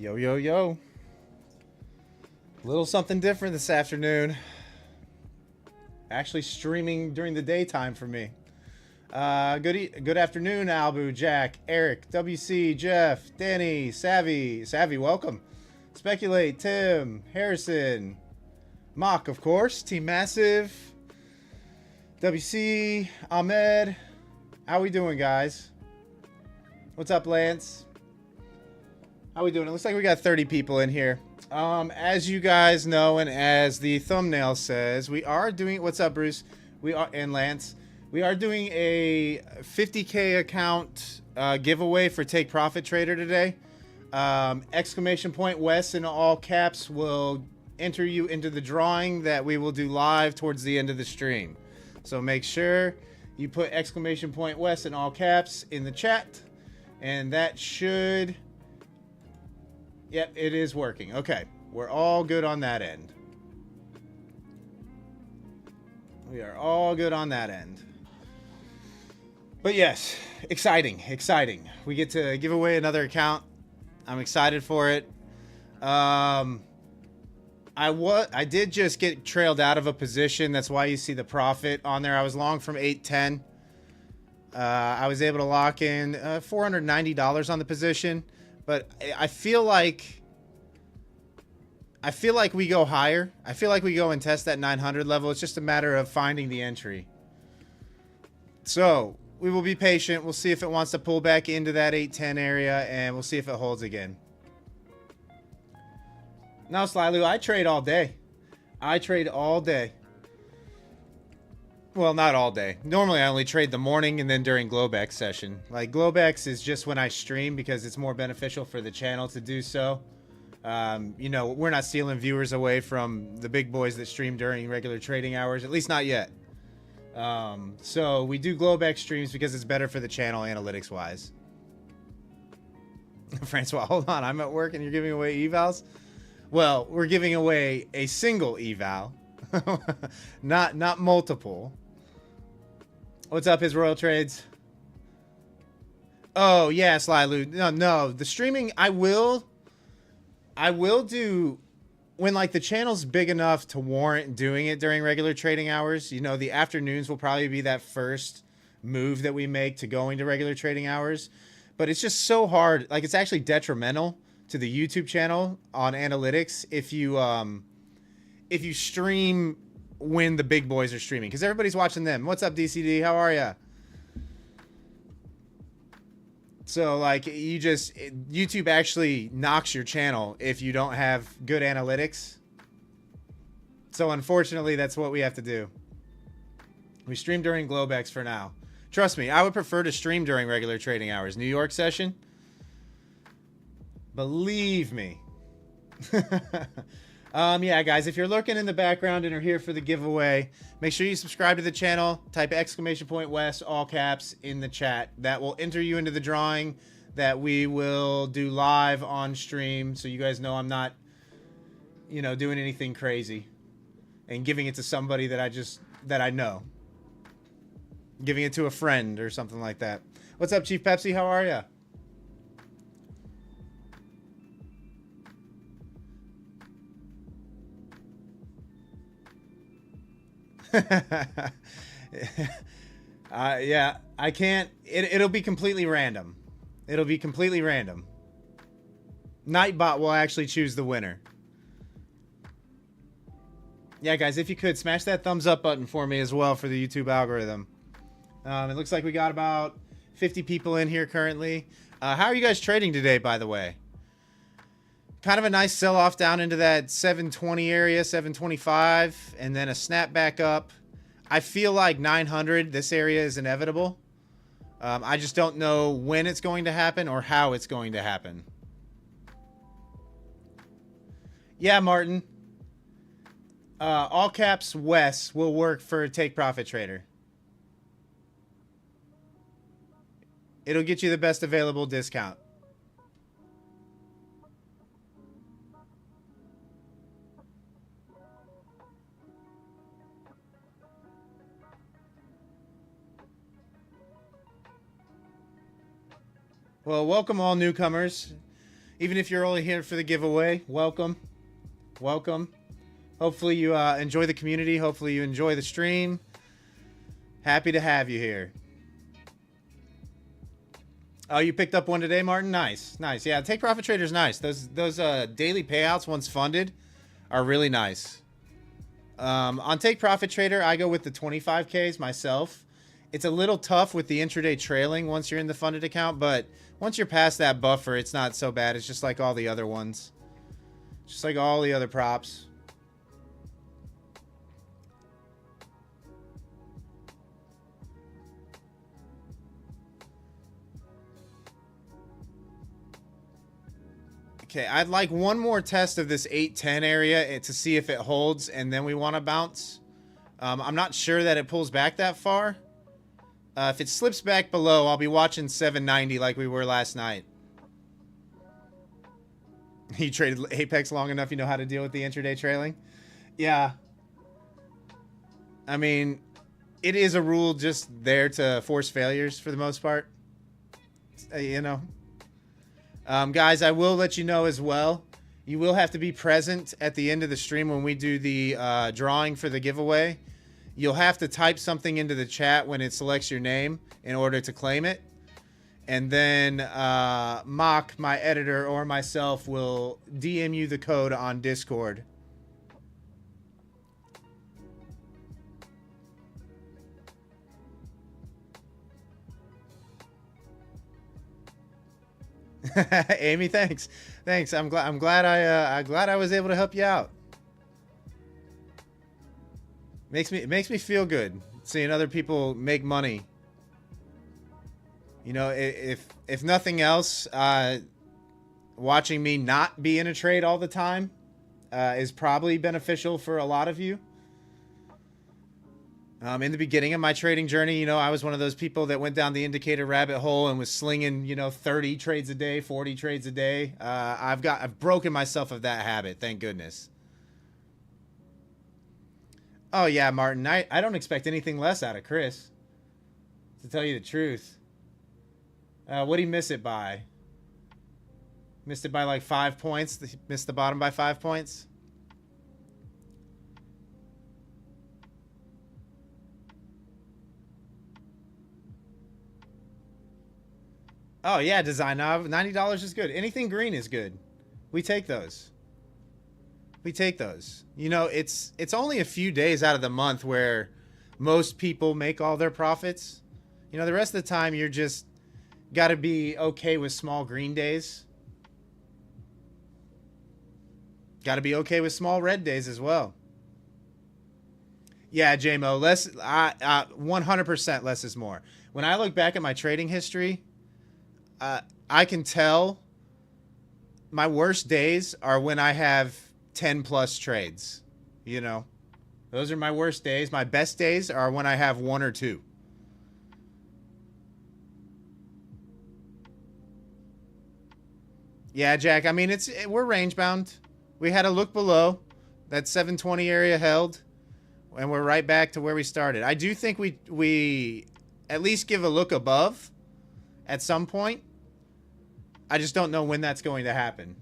Yo, yo, yo. A little something different this afternoon. Actually streaming during the daytime for me. Good afternoon, Albu, Jack, Eric, WC, Jeff, Danny, Savvy, welcome. Speculate, Tim, Harrison, Mock, of course, Team Massive, WC, Ahmed. How we doing, guys? What's up, Lance? How we doing? It looks like we got 30 people in here. As you guys know, and as the thumbnail says, we are doing... What's up, Bruce? And Lance. We are doing a 50K account giveaway for TakeProfitTrader today. Exclamation point Wes in all caps will enter you into the drawing that we will do live towards the end of the stream. So make sure you put exclamation point Wes in all caps in the chat, and that should... Yep, it is working. Okay, we're all good on that end. We are all good on that end. But yes, exciting. We get to give away another account. I'm excited for it. I did just get trailed out of a position. That's why you see the profit on there. I was long from 810. I was able to lock in $490 on the position, but I feel like we go higher. I feel like we go and test that 900 level. It's just a matter of finding the entry. So we will be patient. We'll see if it wants to pull back into that 810 area, and we'll see if it holds again. Now, Slylu, I trade all day. I trade all day. Well, not all day. Normally, I only trade the morning and then during globex session. Like, globex is just when I stream because it's more beneficial for the channel to do so. You know, we're not stealing viewers away from the big boys that stream during regular trading hours, at least not yet. So we do globex streams because it's better for the channel analytics wise. Francois, hold on, I'm at work and you're giving away evals? Well, we're giving away a single eval, not multiple. What's up, his Royal Trades? Oh yeah, Slylu. No, the streaming I will do when like the channel's big enough to warrant doing it during regular trading hours. You know, the afternoons will probably be that first move that we make to going to regular trading hours. But it's just so hard. Like, it's actually detrimental to the YouTube channel on analytics if you stream when the big boys are streaming, because everybody's watching them. What's up, DCD? How are ya? So like, YouTube actually knocks your channel if you don't have good analytics. So unfortunately, that's what we have to do. We stream during globex for now. Trust me, I would prefer to stream during regular trading hours. New York session, believe me. Yeah, guys, if you're lurking in the background and are here for the giveaway, make sure you subscribe to the channel. Type !West, all caps, in the chat. That will enter you into the drawing that we will do live on stream. So you guys know I'm not, you know, doing anything crazy and giving it to somebody that I know. Giving it to a friend or something like that. What's up, Chief Pepsi? How are ya? Yeah, I can't. It'll be completely random. It'll be completely random. Nightbot will actually choose the winner. Yeah, guys, if you could smash that thumbs up button for me as well for the YouTube algorithm. It looks like we got about 50 people in here currently. How are you guys trading today, by the way? Kind of a nice sell-off down into that 720 area, 725, and then a snap back up. I feel like 900, this area is inevitable. I just don't know when it's going to happen or how it's going to happen. Yeah, Martin. All caps Wes will work for TakeProfitTrader. It'll get you the best available discount. Well, welcome all newcomers. Even if you're only here for the giveaway, welcome. Welcome. Hopefully you enjoy the community. Hopefully you enjoy the stream. Happy to have you here. Oh, you picked up one today, Martin? Nice. Nice. Yeah, TakeProfitTrader's nice. Those daily payouts once funded are really nice. On TakeProfitTrader, I go with the 25Ks myself. It's a little tough with the intraday trailing once you're in the funded account, but once you're past that buffer, it's not so bad. It's just like all the other ones. Just like all the other props. Okay, I'd like one more test of this 810 area to see if it holds, and then we want to bounce. I'm not sure that it pulls back that far. If it slips back below, I'll be watching 790 like we were last night. You traded Apex long enough, you know how to deal with the intraday trailing? Yeah. I mean, it is a rule just there to force failures for the most part. You know. Guys, I will let you know as well. You will have to be present at the end of the stream when we do the drawing for the giveaway. you'll have to type something into the chat when it selects your name in order to claim it. And then Mock, my editor, or myself will DM you the code on Discord. Amy, thanks. I'm glad I was able to help you out. It makes me feel good seeing other people make money. You know, if nothing else, watching me not be in a trade all the time is probably beneficial for a lot of you. In the beginning of my trading journey, you know, I was one of those people that went down the indicator rabbit hole and was slinging, you know, 30 trades a day, 40 trades a day. I've broken myself of that habit, thank goodness. Oh yeah, Martin, I don't expect anything less out of Chris, to tell you the truth. What'd he miss it by? Missed it by like 5 points. Missed the bottom by 5 points. Oh yeah, design knob. $90 is good. Anything green is good. We take those. We take those. You know, it's only a few days out of the month where most people make all their profits. You know, the rest of the time you're just got to be okay with small green days. Got to be okay with small red days as well. Yeah, JMO, 100% less is more. When I look back at my trading history, I can tell my worst days are when I have 10 plus trades. You know, those are my worst days. My best days are when I have 1 or 2. Yeah, Jack, I mean, we're range bound. We had a look below. That 720 area held, and we're right back to where we started. I do think we at least give a look above at some point. I just don't know when that's going to happen.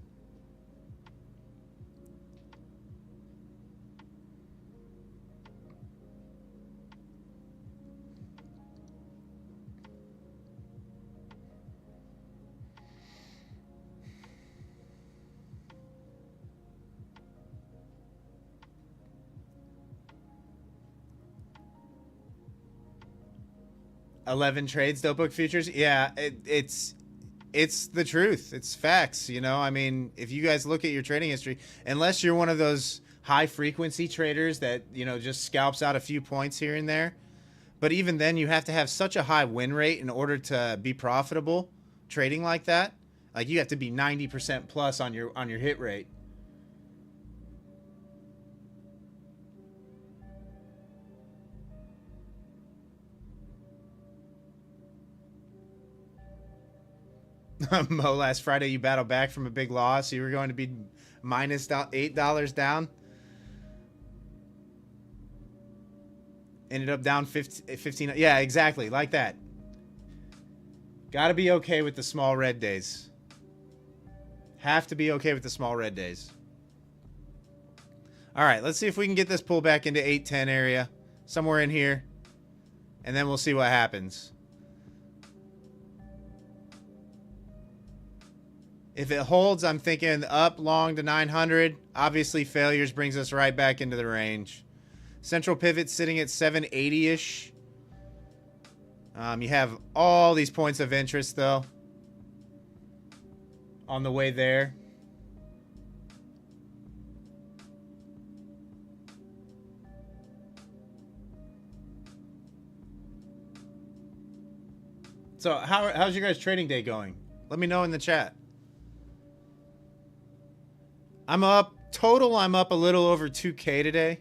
$11 trades, dope book futures. Yeah, it's the truth. It's facts. You know, I mean, if you guys look at your trading history, unless you're one of those high frequency traders that, you know, just scalps out a few points here and there. But even then, you have to have such a high win rate in order to be profitable trading like that. Like, you have to be 90% plus on your hit rate. Mo, last Friday you battled back from a big loss. You were going to be minus $8 down. Ended up down 15. Yeah, exactly. Like that. Got to be okay with the small red days. Have to be okay with the small red days. All right, let's see if we can get this pullback into 810 area. Somewhere in here. And then we'll see what happens. If it holds, I'm thinking up long to 900. Obviously, failures brings us right back into the range. Central pivot sitting at 780-ish. You have all these points of interest, though, on the way there. So how's your guys' trading day going? Let me know in the chat. I'm up a little over 2K today.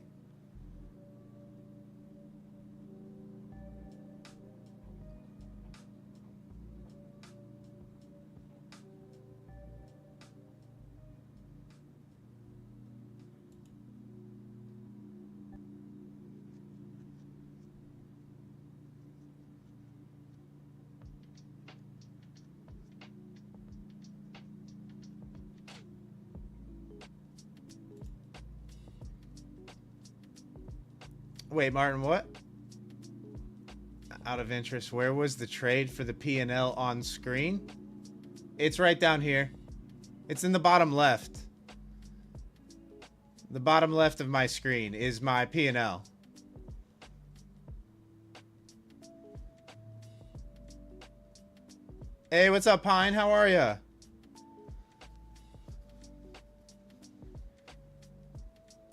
Wait, Martin, what? Out of interest, where was the trade for the P&L on screen? It's right down here. It's in the bottom left. The bottom left of my screen is my P&L. Hey, what's up, Pine? How are ya?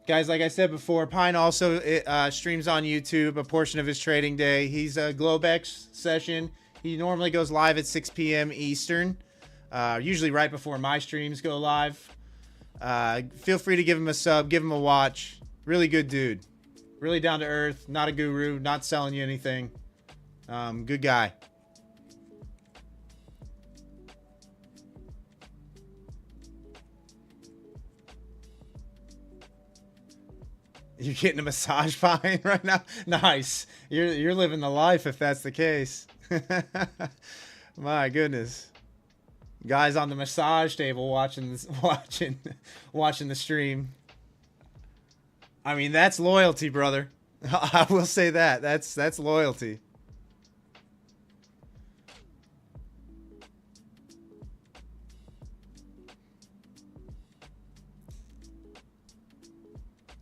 Guys, like I said before, Pine also streams on YouTube a portion of his trading day. He's a globex session. He normally goes live at 6 p.m. Eastern, usually right before my streams go live. Feel free to give him a sub, give him a watch. Really good dude. Really down to earth, not a guru, not selling you anything. Good guy. You're getting a massage, Pine, right now? Nice. You're living the life if that's the case. My goodness. Guys on the massage table watching this, watching the stream. I mean, that's loyalty, brother. I will say that. That's loyalty.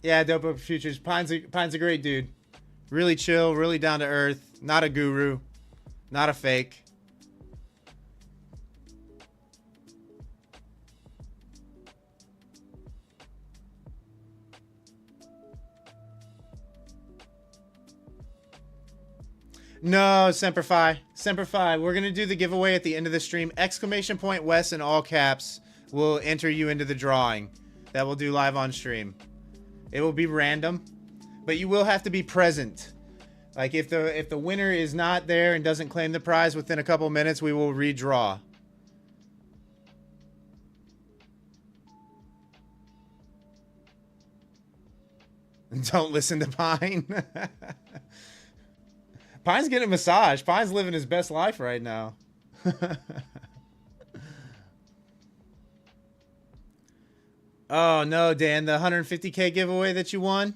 Yeah, Dope Up Futures. Pine's a great dude. Really chill, really down to earth. Not a guru. Not a fake. No, Semper Fi. Semper Fi. We're going to do the giveaway at the end of the stream. Exclamation point Wes in all caps will enter you into the drawing that we'll do live on stream. It will be random, but you will have to be present. Like if the winner is not there and doesn't claim the prize within a couple minutes, we will redraw. Don't listen to Pine. Pine's getting a massage. Pine's living his best life right now. Oh, no, Dan. The 150K giveaway that you won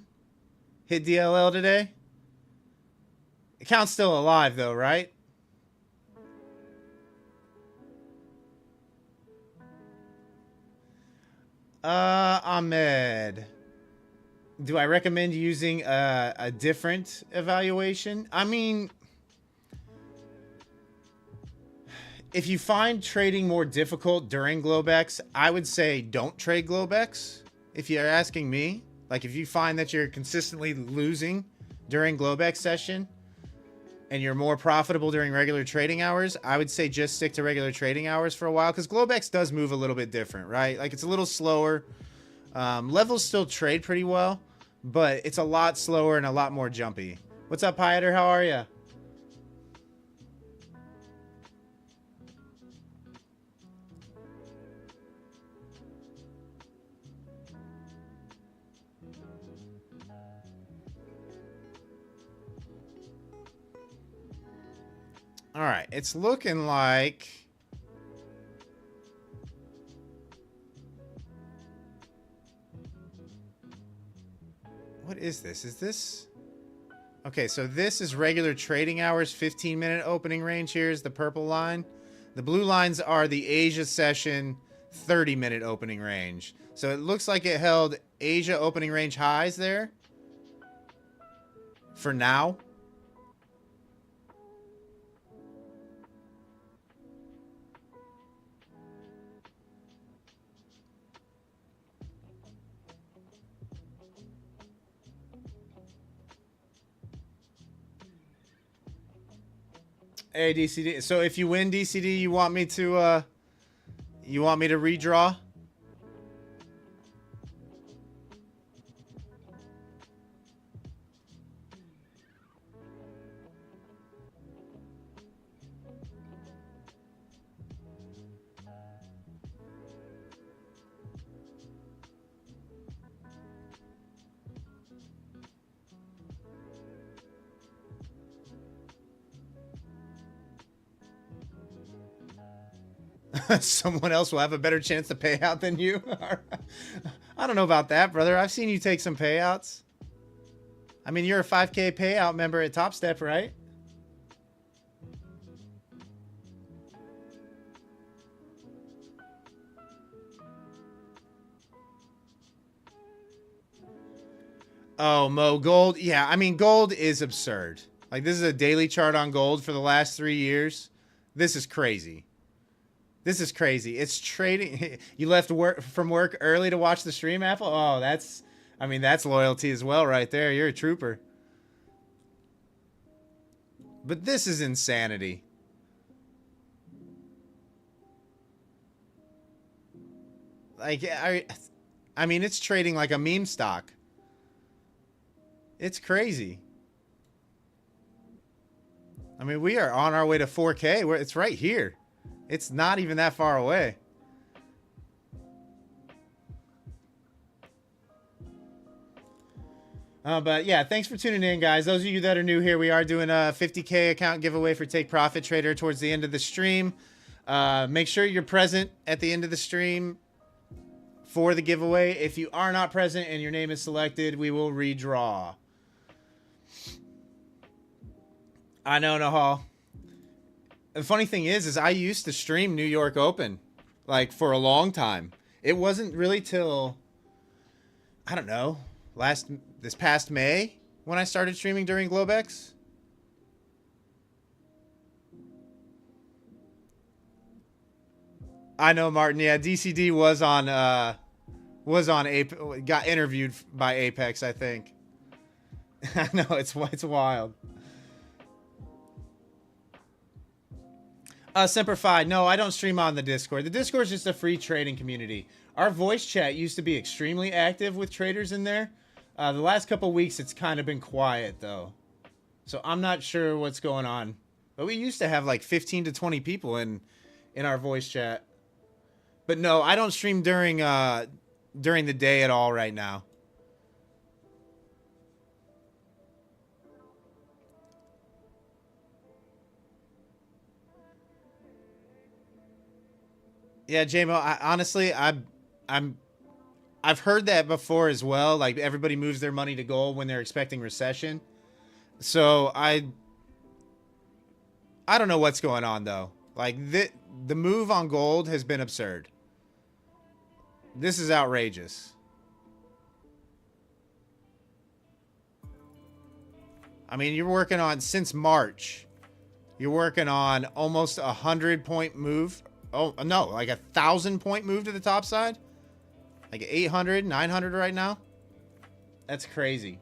hit DLL today? Account's still alive, though, right? Ahmed. Do I recommend using a different evaluation? I mean, if you find trading more difficult during globex, I would say don't trade globex. If you're asking me, like if you find that you're consistently losing during globex session and you're more profitable during regular trading hours, I would say just stick to regular trading hours for a while, because globex does move a little bit different, right? Like it's a little slower. Levels still trade pretty well, but it's a lot slower and a lot more jumpy. What's up, Pieter? How are you? All right, it's looking like what is this? Is this okay? So this is regular trading hours, 15-minute opening range. Here's the purple line. The blue lines are the Asia session 30-minute opening range. So it looks like it held Asia opening range highs there for now. Hey, DCD. So if you win DCD, you want me to redraw? Someone else will have a better chance to pay out than you. I don't know about that, brother. I've seen you take some payouts. I mean, you're a 5K payout member at Top Step, right? Oh, Mo, gold. Yeah, I mean, gold is absurd. Like, this is a daily chart on gold for the last 3 years. This is crazy. This is crazy. It's trading. You left work from work early to watch the stream, Apple? Oh, that's, I mean, that's loyalty as well right there. You're a trooper. But this is insanity. Like, I mean, it's trading like a meme stock. It's crazy. I mean, we are on our way to 4K. It's right here. It's not even that far away. But yeah, thanks for tuning in, guys. Those of you that are new here, we are doing a 50K account giveaway for TakeProfitTrader towards the end of the stream. Make sure you're present at the end of the stream for the giveaway. If you are not present and your name is selected, we will redraw. I know, Nahal. The funny thing is I used to stream New York Open, like, for a long time. It wasn't really till, I don't know, this past May when I started streaming during globex. I know, Martin. Yeah, DCD was on got interviewed by Apex, I think. I know, it's wild. Semper no, I don't stream on the Discord. The Discord is just a free trading community. Our voice chat used to be extremely active with traders in there. The last couple weeks, it's kind of been quiet, though. So I'm not sure what's going on. But we used to have like 15 to 20 people in our voice chat. But no, I don't stream during the day at all right now. Yeah, JMO, honestly, I've heard that before as well. Like, everybody moves their money to gold when they're expecting recession. So I don't know what's going on, though. Like, the move on gold has been absurd. This is outrageous. I mean, you're working on, since March, you're working on almost 100-point move. Oh, no, like 1,000-point move to the top side? Like 800, 900 right now? That's crazy.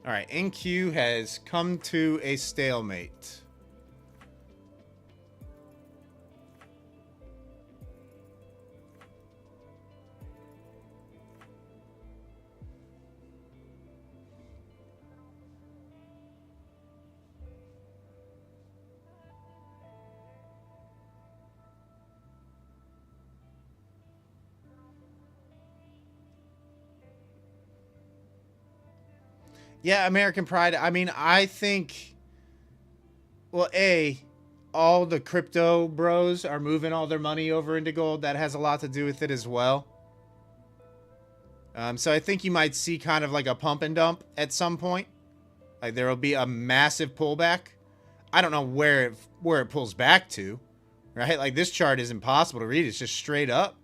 All right, NQ has come to a stalemate. Yeah, American Pride. I mean, I think, well, all the crypto bros are moving all their money over into gold. That has a lot to do with it as well. So I think you might see kind of like a pump and dump at some point. Like, there will be a massive pullback. I don't know where it pulls back to, right? Like, this chart is impossible to read. It's just straight up.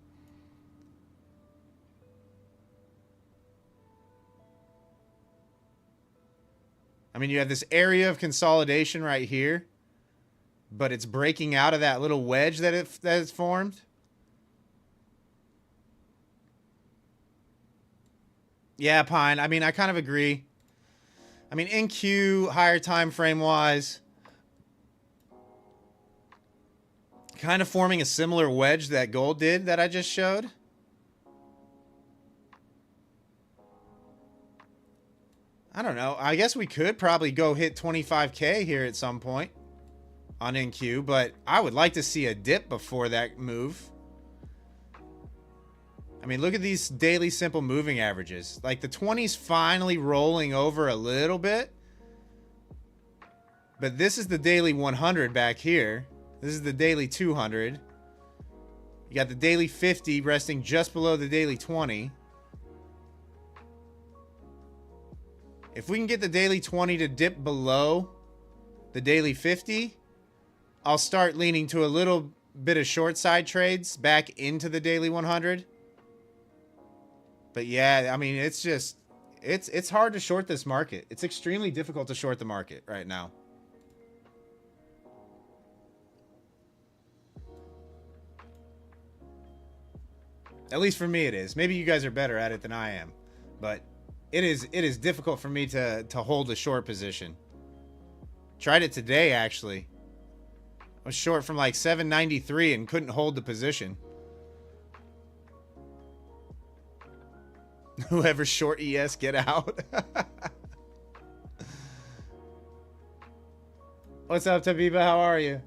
I mean, you have this area of consolidation right here, but it's breaking out of that little wedge that is formed. Yeah, Pine. I mean, I kind of agree. I mean, NQ, higher time frame wise, kind of forming a similar wedge that gold did that I just showed. I don't know. I guess we could probably go hit 25K here at some point on NQ, but I would like to see a dip before that move. I mean, look at these daily simple moving averages. Like, the 20's finally rolling over a little bit. But this is the daily 100 back here. This is the daily 200. You got the daily 50 resting just below the daily 20. If we can get the daily 20 to dip below the daily 50, I'll start leaning to a little bit of short side trades back into the daily 100. But yeah, I mean, it's just, it's hard to short this market. It's extremely difficult to short the market right now. At least for me it is. Maybe you guys are better at it than I am. But it is difficult for me to hold a short position. Tried it today, actually. I was short from like 793 and couldn't hold the position. Whoever's short ES, get out. What's up, Tabiba? How are you?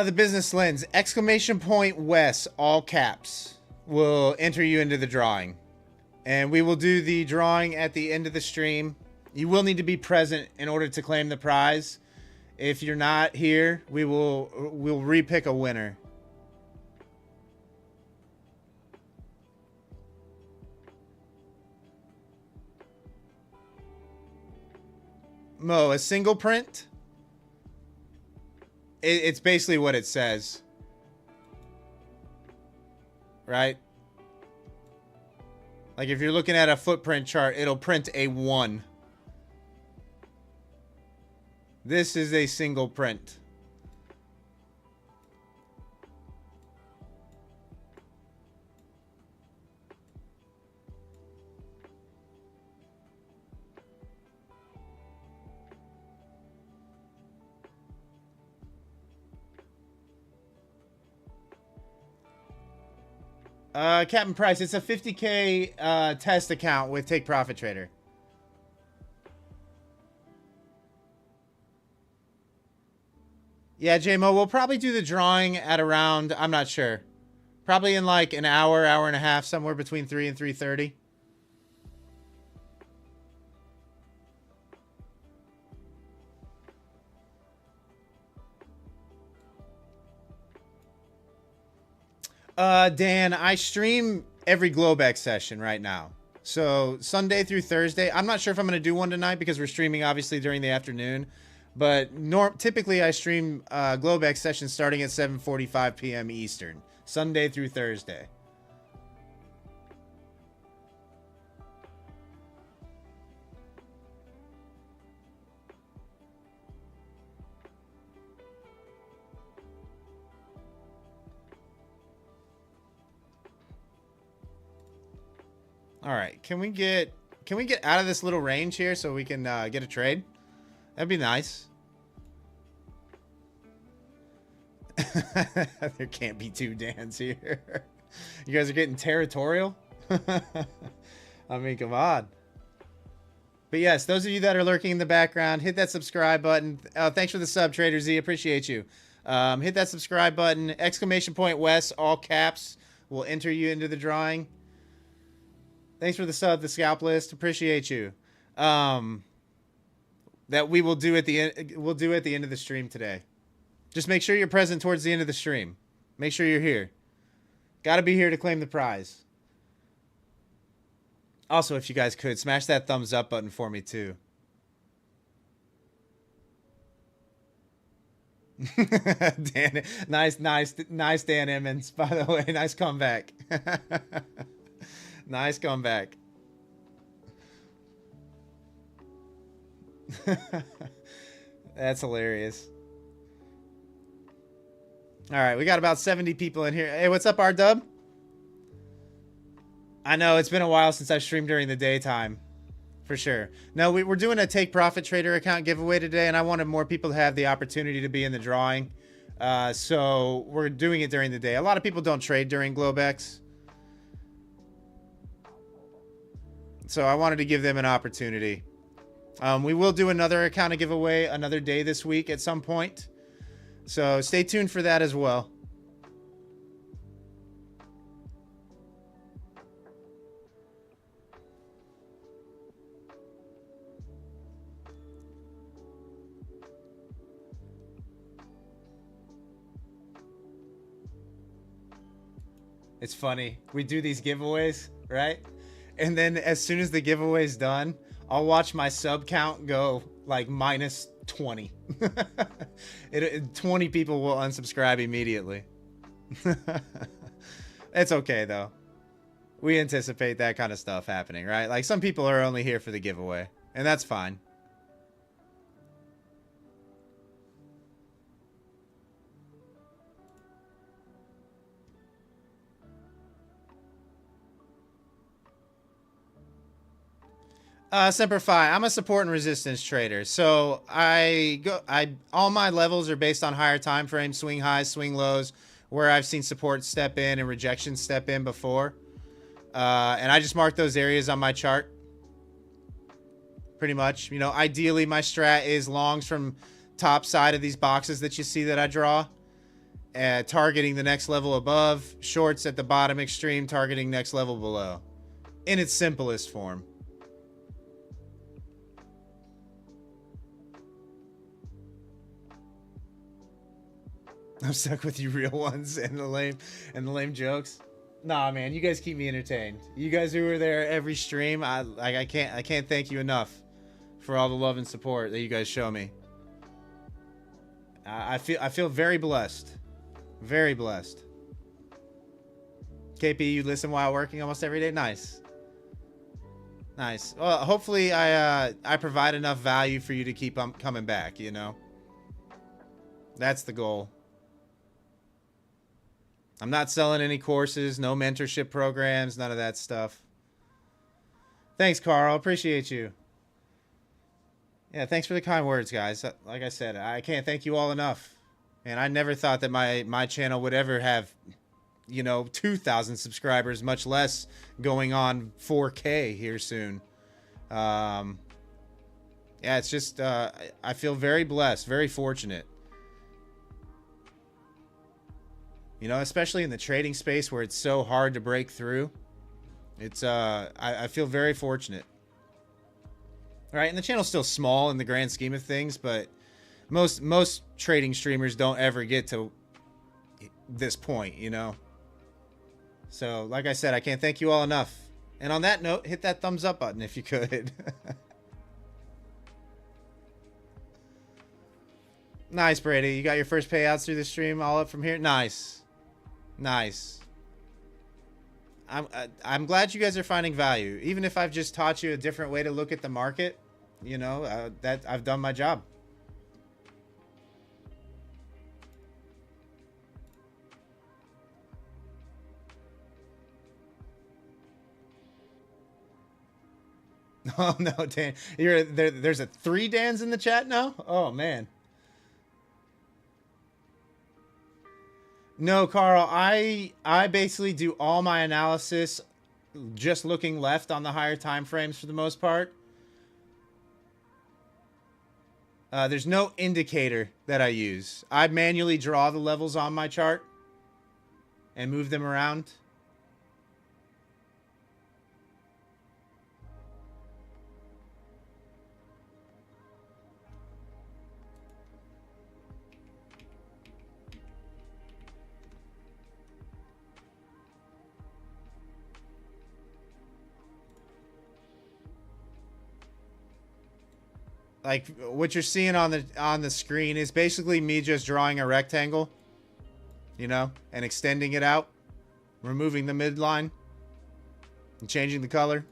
The business lens, exclamation point Wes, all caps, will enter you into the drawing. And we will do the drawing at the end of the stream. You will need to be present in order to claim the prize. If you're not here, we'll repick a winner. Mo, a single print? It's basically what it says. Right? Like if you're looking at a footprint chart, it'll print a 1. This is a single print. Captain Price, it's a 50K test account with TakeProfitTrader. Yeah, JMO, we'll probably do the drawing at around, I'm not sure. Probably in like an hour, hour and a half, somewhere between 3 and 3:30. Dan, I stream every globex session right now. So Sunday through Thursday. I'm not sure if I'm going to do one tonight because we're streaming obviously during the afternoon. But typically I stream globex sessions starting at 7:45 p.m. Eastern. Sunday through Thursday. All right, can we get out of this little range here so we can get a trade? That'd be nice. There can't be two Dans here. You guys are getting territorial. I mean, come on. But yes, those of you that are lurking in the background, hit that subscribe button. Thanks for the sub, Trader Z. Appreciate you. Hit that subscribe button. Exclamation point Wes, all caps, will enter you into the drawing. Thanks for the sub, the scalp list. Appreciate you. That we will do at the end. We'll do at the end of the stream today. Just make sure you're present towards the end of the stream. Make sure you're here. Got to be here to claim the prize. Also, if you guys could smash that thumbs up button for me too. Dan, nice Dan Emmons. By the way, nice comeback. Nice comeback. That's hilarious. All right, we got about 70 people in here. Hey, what's up, R-Dub? I know, it's been a while since I've streamed during the daytime. For sure. No, we're doing a TakeProfitTrader account giveaway today, and I wanted more people to have the opportunity to be in the drawing. So we're doing it during the day. A lot of people don't trade during globex. So I wanted to give them an opportunity. We will do another account giveaway another day this week at some point. So stay tuned for that as well. It's funny. We do these giveaways, right? And then as soon as the giveaway's done, I'll watch my sub count go like minus 20. 20 people will unsubscribe immediately. It's okay though. We anticipate that kind of stuff happening, right? Like some people are only here for the giveaway, and that's fine. Semper Fi, I'm a support and resistance trader. So all my levels are based on higher time frames, swing highs, swing lows, where I've seen support step in and rejection step in before. And I just mark those areas on my chart. Pretty much, you know, ideally my strat is longs from top side of these boxes that you see that I draw, targeting the next level above, shorts at the bottom extreme, targeting next level below, in its simplest form. I'm stuck with you real ones and the lame jokes. Nah, man, you guys keep me entertained. You guys who are there every stream, I can't thank you enough for all the love and support that you guys show me. I feel very blessed. Very blessed. KP, you listen while working almost every day? Nice. Nice. Well, hopefully I provide enough value for you to keep coming back, you know? That's the goal. I'm not selling any courses, no mentorship programs, none of that stuff. Thanks, Carl. Appreciate you. Yeah, thanks for the kind words, guys. Like I said, I can't thank you all enough. And I never thought that my channel would ever have, you know, 2,000 subscribers, much less going on 4K here soon. Yeah, it's just, I feel very blessed, very fortunate. You know, especially in the trading space where it's so hard to break through. It's, I feel very fortunate. Right, and the channel's still small in the grand scheme of things, but most trading streamers don't ever get to this point, you know? So, like I said, I can't thank you all enough. And on that note, hit that thumbs up button if you could. Nice, Brady. You got your first payouts through the stream all up from here? Nice. Nice. I'm glad you guys are finding value. Even if I've just taught you a different way to look at the market, you know, that I've done my job. Oh no, Dan. There's a 3 Dans in the chat now? Oh man. No, Carl, I basically do all my analysis just looking left on the higher time frames for the most part. There's no indicator that I use. I manually draw the levels on my chart and move them around. Like what you're seeing on the screen is basically me just drawing a rectangle, you know, and extending it out, removing the midline, and changing the color.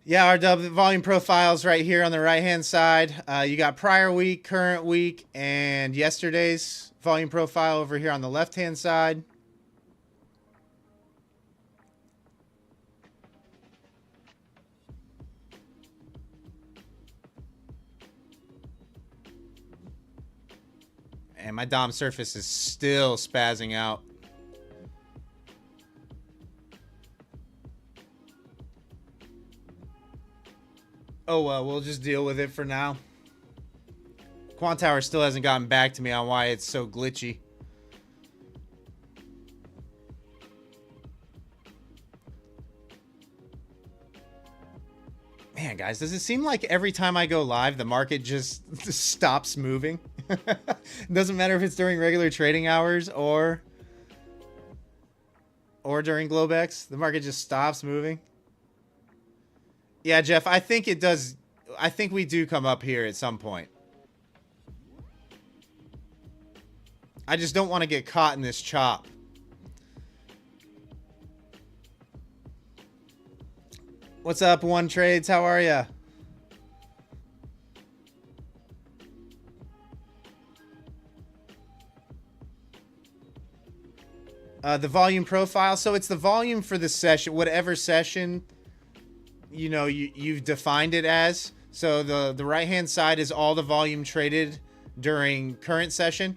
Yeah, our volume profiles right here on the right-hand side. You got prior week, current week, and yesterday's volume profile over here on the left-hand side. And my DOM surface is still spazzing out. Oh, well, we'll just deal with it for now. Quant Tower still hasn't gotten back to me on why it's so glitchy. Man, guys, does it seem like every time I go live, the market just stops moving? It doesn't matter if it's during regular trading hours or during globex. The market just stops moving. Yeah, Jeff, I think it does. I think we do come up here at some point. I just don't want to get caught in this chop. What's up, One Trades? How are ya? The volume profile. So it's the volume for the session, whatever session, you know, you've defined it as. So the right-hand side is all the volume traded during current session.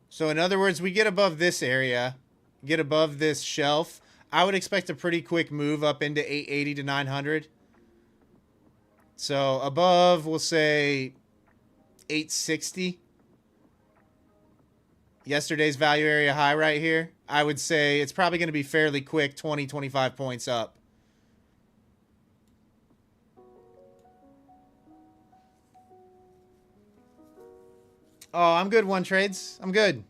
So in other words, we get above this area, get above this shelf. I would expect a pretty quick move up into 880 to 900. So above, we'll say 860. Yesterday's value area high right here. I would say it's probably going to be fairly quick, 20, 25 points up. Oh, I'm good, One Trades. I'm good.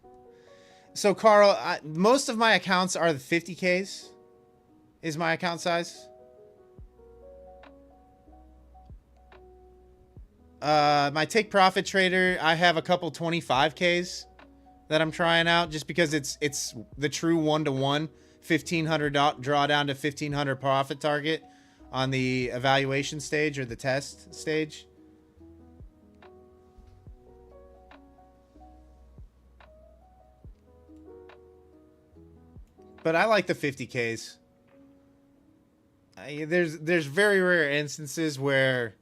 So, Carl, most of my accounts are the 50Ks is my account size. My TakeProfitTrader, I have a couple 25Ks that I'm trying out just because it's the true one-to-one 1,500 drawdown to 1,500 profit target on the evaluation stage or the test stage. But I like the 50Ks. There's very rare instances where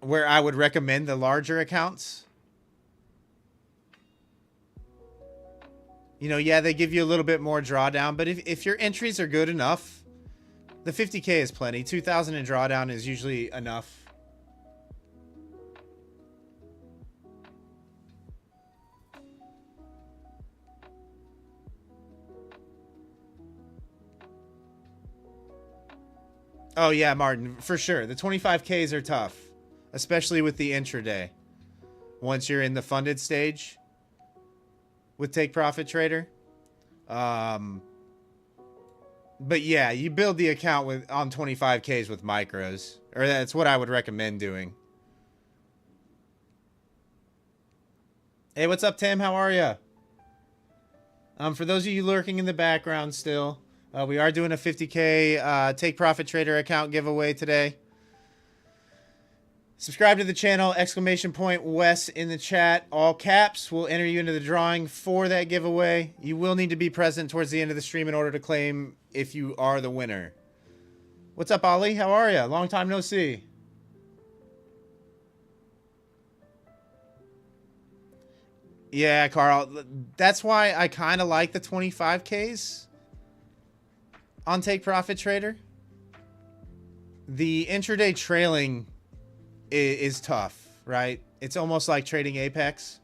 I would recommend the larger accounts. You know, yeah, they give you a little bit more drawdown, but if your entries are good enough, the 50K is plenty. 2,000 in drawdown is usually enough. Oh, yeah, Martin, for sure. The 25Ks are tough, especially with the intraday. Once you're in the funded stage with TakeProfitTrader. But yeah, you build the account on 25Ks with micros. Or that's what I would recommend doing. Hey, what's up, Tim? How are you? For those of you lurking in the background still, we are doing a 50K TakeProfitTrader account giveaway today. Subscribe to the channel, exclamation point Wes in the chat, all caps. We'll enter you into the drawing for that giveaway. You will need to be present towards the end of the stream in order to claim if you are the winner. What's up, Ollie? How are you? Long time no see. Yeah, Carl. That's why I kind of like the 25Ks on TakeProfitTrader. The intraday trailing is tough, right? It's almost like trading Apex,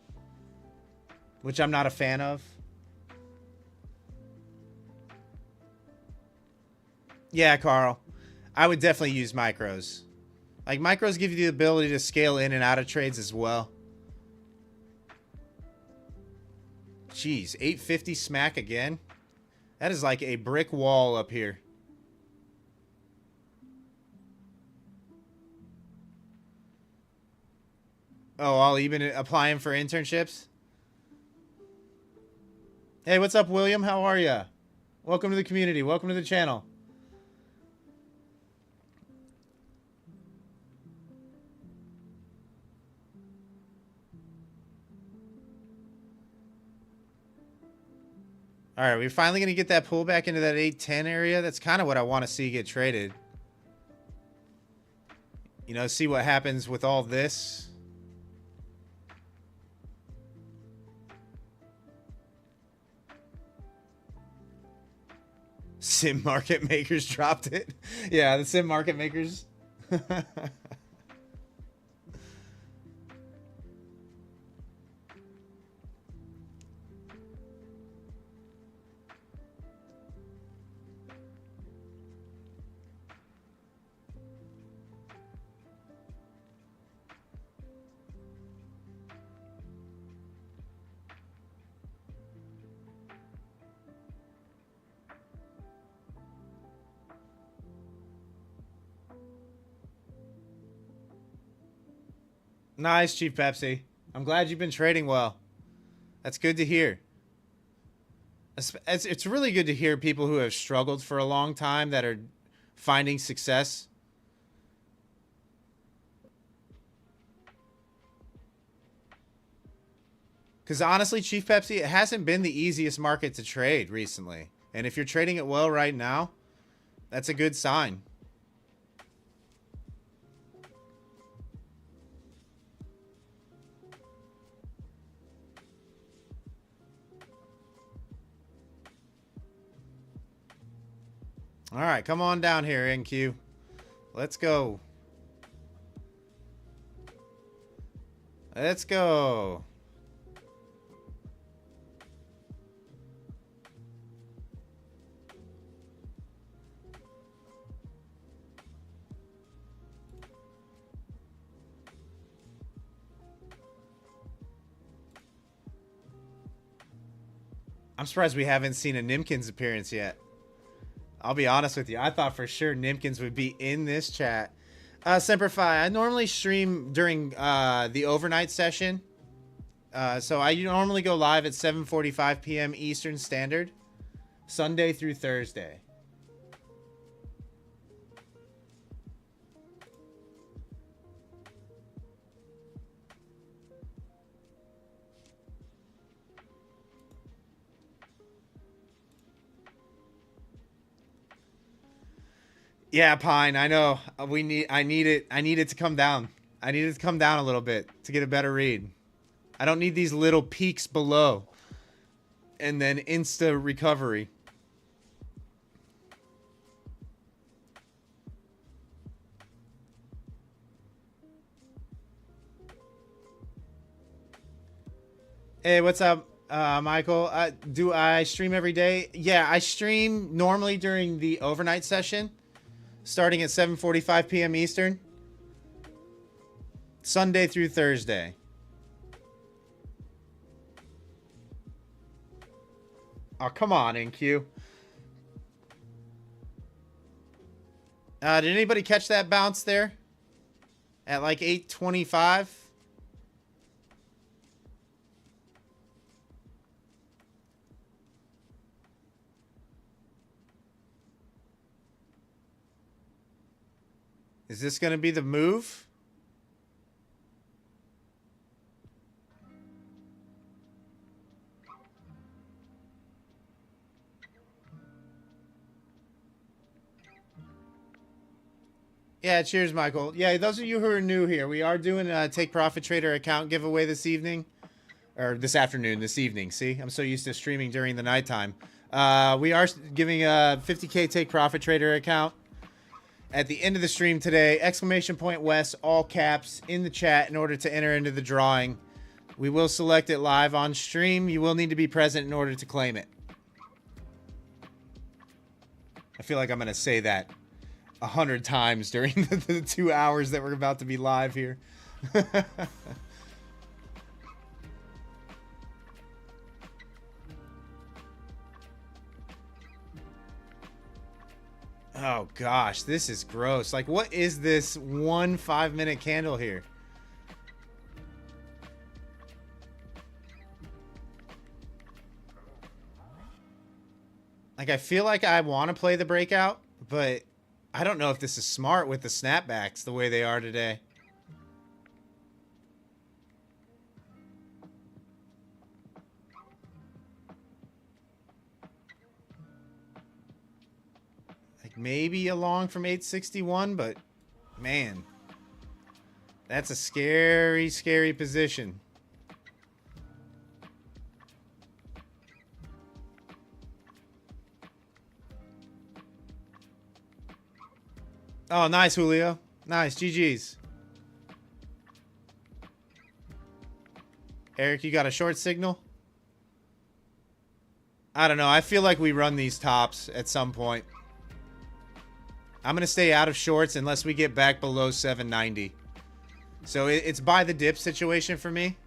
which I'm not a fan of. Yeah, Carl. I would definitely use micros. Like, micros give you the ability to scale in and out of trades as well. Jeez, 850 smack again? That is like a brick wall up here. Oh, I'll even applying for internships. Hey, what's up, William? How are ya? Welcome to the community. Welcome to the channel. All right, we're finally going to get that pull back into that 810 area. That's kind of what I want to see get traded. You know, see what happens with all this. Sim market makers dropped it. Yeah, the sim market makers. Nice, Chief Pepsi. I'm glad you've been trading well. That's good to hear. It's really good to hear people who have struggled for a long time that are finding success. Because honestly, Chief Pepsi, it hasn't been the easiest market to trade recently. And if you're trading it well right now, that's a good sign. All right, come on down here, NQ. Let's go. Let's go. I'm surprised we haven't seen a Nimkins appearance yet. I'll be honest with you. I thought for sure Nimkins would be in this chat. Semper Fi, I normally stream during the overnight session. So I normally go live at 7:45 p.m. Eastern Standard, Sunday through Thursday. Yeah, Pine, I know. I need it to come down. I need it to come down a little bit to get a better read. I don't need these little peaks below and then insta recovery. Hey, what's up, Michael? Do I stream every day? Yeah, I stream normally during the overnight session, starting at 7:45 p.m. Eastern, Sunday through Thursday. Oh, come on, NQ. Did anybody catch that bounce there? At like 8:25? Is this going to be the move? Yeah, cheers, Michael. Yeah, those of you who are new here, we are doing a TakeProfitTrader account giveaway this evening. Or this afternoon, this evening. See, I'm so used to streaming during the nighttime. We are giving a 50K TakeProfitTrader account at the end of the stream today. Exclamation point West, all caps, in the chat in order to enter into the drawing. We will select it live on stream. You will need to be present in order to claim it. I feel like I'm going to say that 100 times during the 2 hours that we're about to be live here. Oh gosh, this is gross. Like, what is this 1 5-minute candle here? Like, I feel like I want to play the breakout, but I don't know if this is smart with the snapbacks the way they are today. Like, maybe a long from 861, but man, that's a scary, scary position. Oh, nice, Julio. Nice. GG's. Eric, you got a short signal? I don't know. I feel like we run these tops at some point. I'm going to stay out of shorts unless we get back below 790. So it's buy the dip situation for me.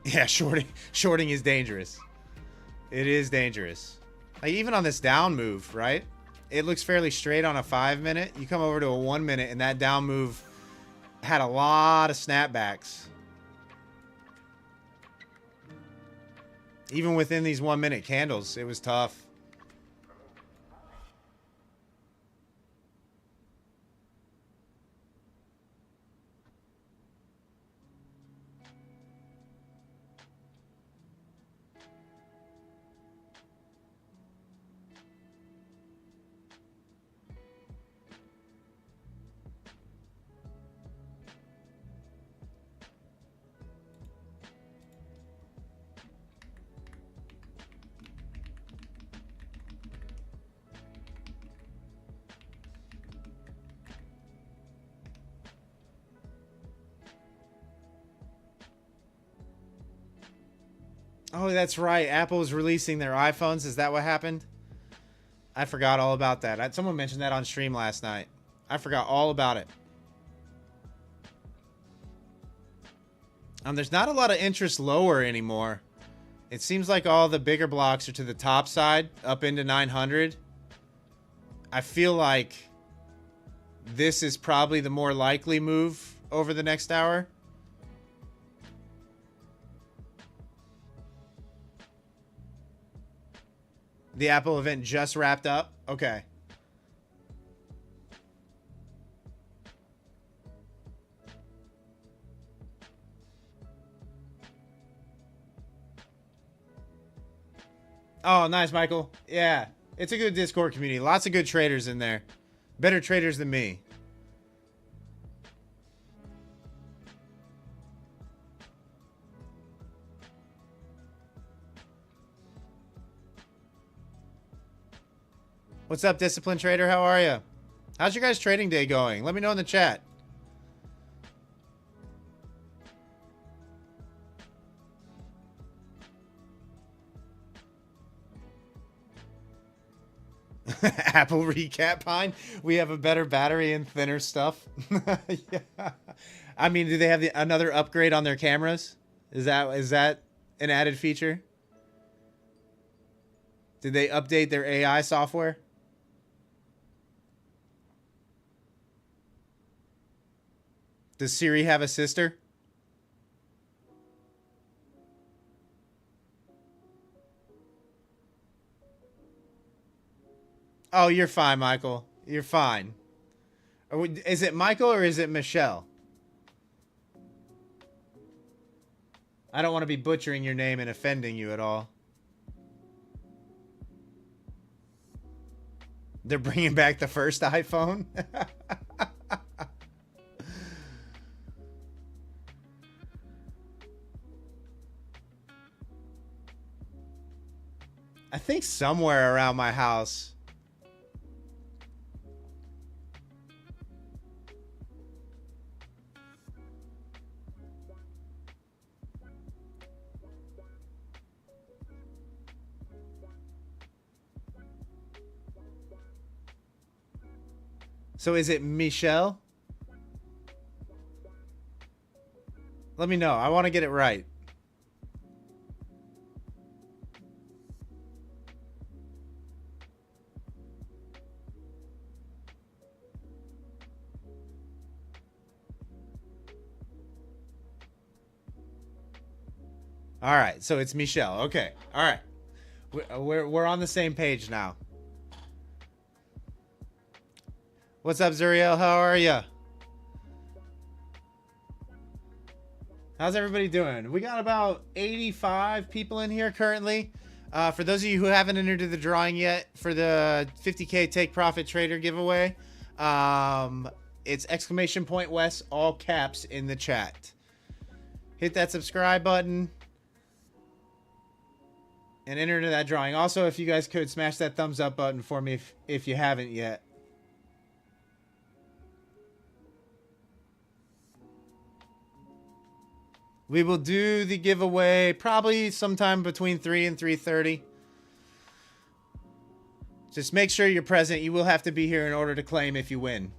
Yeah, shorting is dangerous. It is dangerous. Like, even on this down move, right? It looks fairly straight on a 5-minute. You come over to a 1-minute, and that down move had a lot of snapbacks. Even within these 1-minute candles, it was tough. Oh, that's right. Apple's releasing their iPhones. Is that what happened? I forgot all about that. Someone mentioned that on stream last night. I forgot all about it. There's not a lot of interest lower anymore. It seems like all the bigger blocks are to the top side, up into 900. I feel like this is probably the more likely move over the next hour. The Apple event just wrapped up? Okay. Oh, nice, Michael. Yeah, it's a good Discord community. Lots of good traders in there. Better traders than me. What's up, Discipline Trader? How are you? How's your guys' trading day going? Let me know in the chat. Apple recap, Pine. We have a better battery and thinner stuff. Yeah. I mean, do they have another upgrade on their cameras? Is that an added feature? Did they update their AI software? Does Siri have a sister? Oh, you're fine, Michael. You're fine. Is it Michael or is it Michelle? I don't want to be butchering your name and offending you at all. They're bringing back the first iPhone? I think somewhere around my house. So is it Michelle? Let me know. I want to get it right. All right, so it's Michelle. Okay, all right. We're on the same page now. What's up, Zuriel? How are ya? How's everybody doing? We got about 85 people in here currently. For those of you who haven't entered the drawing yet for the 50K Take Profit Trader giveaway, it's !Wes, all caps in the chat. Hit that subscribe button and enter into that drawing. Also, if you guys could smash that thumbs up button for me if you haven't yet. We will do the giveaway probably sometime between 3 and 3:30. Just make sure you're present. You will have to be here in order to claim if you win.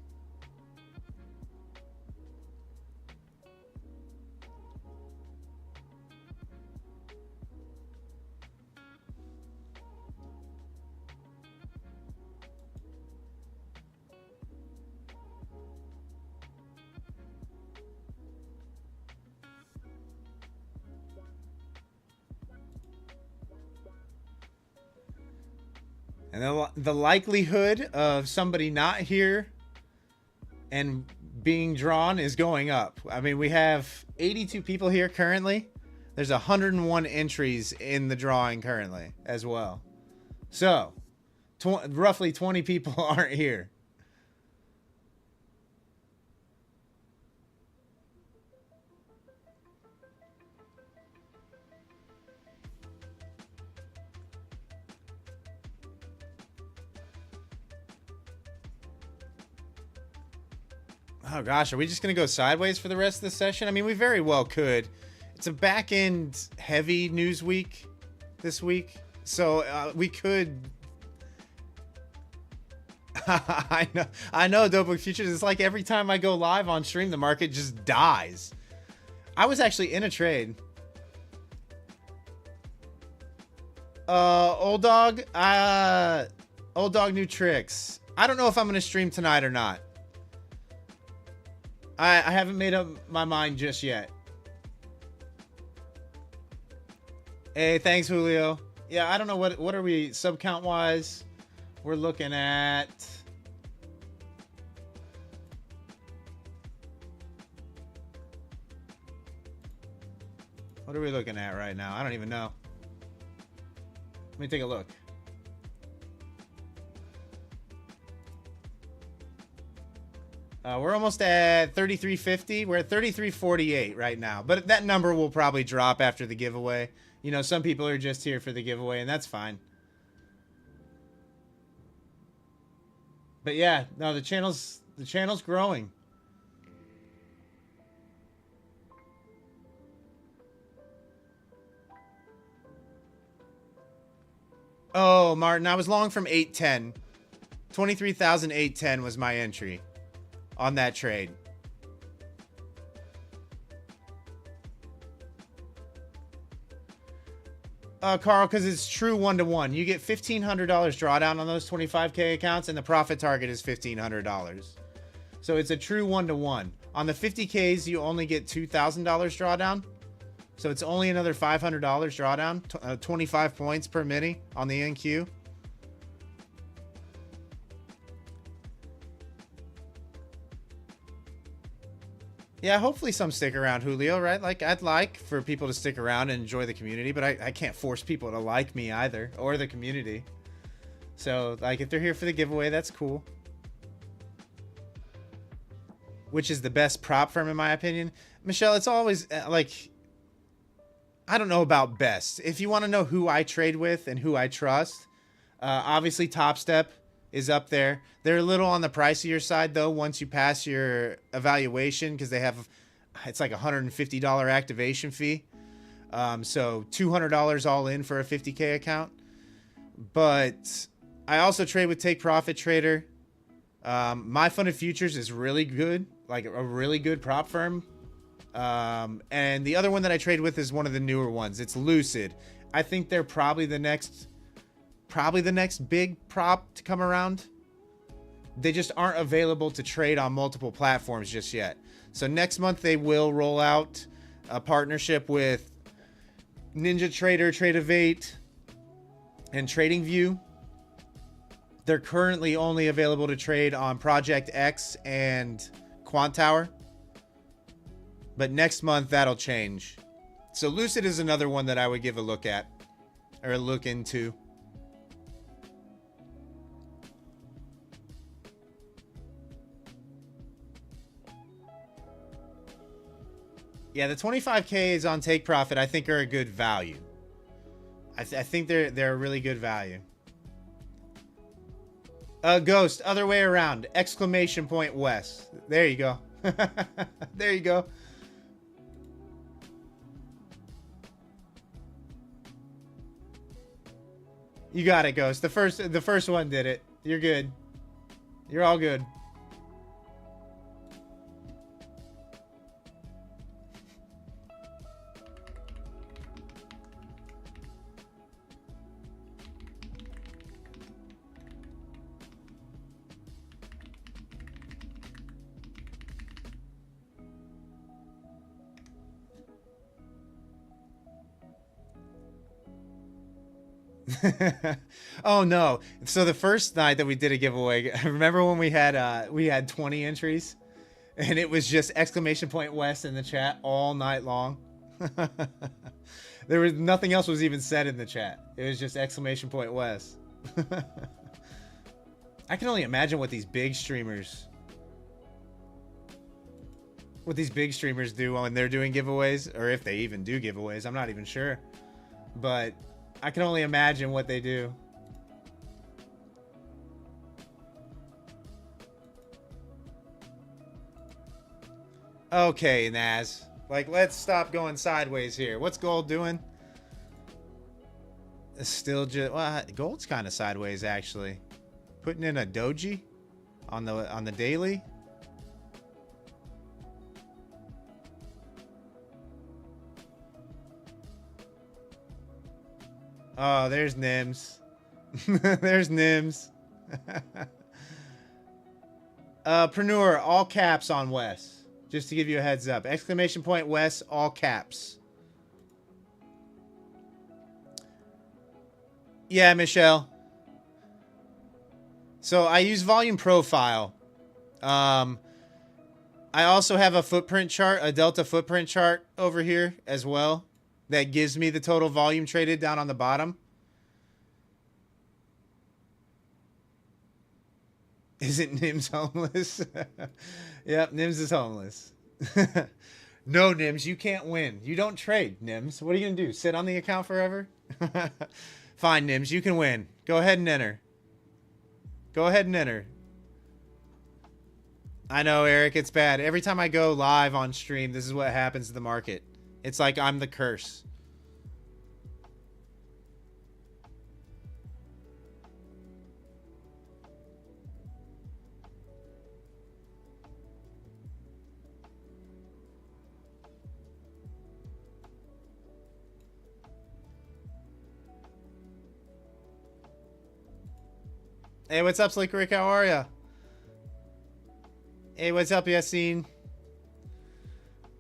And the likelihood of somebody not here and being drawn is going up. I mean, we have 82 people here currently. There's 101 entries in the drawing currently as well. So, roughly 20 people aren't here. Oh gosh, are we just going to go sideways for the rest of the session? I mean, we very well could. It's a back-end heavy news week this week. So we could... I know, Dope Futures. It's like every time I go live on stream, the market just dies. I was actually in a trade. Old Dog New Tricks. I don't know if I'm going to stream tonight or not. I haven't made up my mind just yet. Hey, thanks, Julio. Yeah, I don't know what are we sub count wise. We're looking at what are we looking at right now? I don't even know. Let me take a look. We're almost at 3350. We're at 3348 right now. But that number will probably drop after the giveaway. You know, some people are just here for the giveaway, and that's fine. But yeah, no, the channel's growing. Oh, Martin, I was long from 810. 23,810 was my entry on that trade. Carl, because it's true 1-to-1. You get $1,500 drawdown on those 25K accounts, and the profit target is $1,500. So it's a true 1-to-1. On the 50Ks, you only get $2,000 drawdown. So it's only another $500 drawdown. 25 points per mini on the NQ. Yeah, hopefully some stick around, Julio, right? Like, I'd like for people to stick around and enjoy the community, but I can't force people to like me either, or the community. So, like, if they're here for the giveaway, that's cool. Which is the best prop firm, in my opinion. Michelle, it's always, like, I don't know about best. If you want to know who I trade with and who I trust, obviously Top Step is up there. They're a little on the pricier side though once you pass your evaluation, because they have, it's like $150 activation fee. So $200 all in for a 50K account. But I also trade with TakeProfitTrader. My Funded Futures is really good, like a really good prop firm. And the other one that I trade with is one of the newer ones. It's Lucid. I think they're probably the next big prop to come around. They just aren't available to trade on multiple platforms just yet. So next month they will roll out a partnership with NinjaTrader, Trade and TradingView. They're currently only available to trade on Project X and Quant Tower. But next month, that'll change. So Lucid is another one that I would give a look at. Or look into. Yeah, the 25Ks on Take Profit, I think, are a good value. I think they're a really good value. Ghost, other way around. Exclamation point West. There you go. There you go. You got it, Ghost. The first one did it. You're good. You're all good. Oh no. So the first night that we did a giveaway, remember when we had 20 entries and it was just exclamation point West in the chat all night long? There was nothing else was even said in the chat. It was just exclamation point West. I can only imagine what these big streamers do when they're doing giveaways, or if they even do giveaways. I'm not even sure. But I can only imagine what they do. Okay, Naz. Like, let's stop going sideways here. What's gold doing? It's still just... Well, gold's kind of sideways, actually. Putting in a doji on the daily. Oh, there's Nims. There's Nims. Preneur, all caps on West. Just to give you a heads up. Exclamation point West, all caps. Yeah, Michelle. So I use volume profile. I also have a footprint chart, a delta footprint chart over here as well. That gives me the total volume traded down on the bottom. Isn't Nims homeless? Yep, Nims is homeless. No, Nims, you can't win. You don't trade, Nims. What are you going to do? Sit on the account forever? Fine, Nims, you can win. Go ahead and enter. Go ahead and enter. I know, Eric, it's bad. Every time I go live on stream, this is what happens to the market. It's like I'm the curse. Hey, what's up, Slick Rick? How are ya? Hey, what's up, Yassine?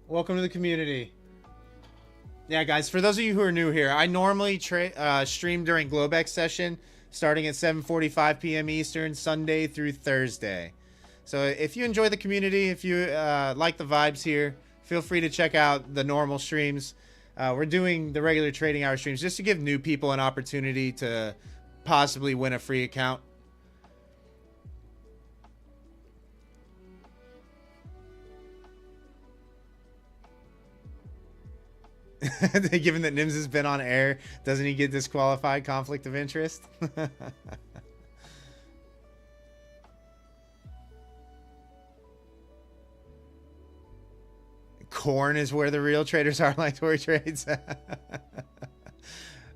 Welcome to the community. Yeah, guys, for those of you who are new here, I normally stream during globex session starting at 7:45 p.m. Eastern, Sunday through Thursday. So if you enjoy the community, if you like the vibes here, feel free to check out the normal streams. We're doing the regular trading hour streams just to give new people an opportunity to possibly win a free account. Given that Nims has been on air, doesn't he get disqualified? Conflict of interest? Corn is where the real traders are, like Tory Trades.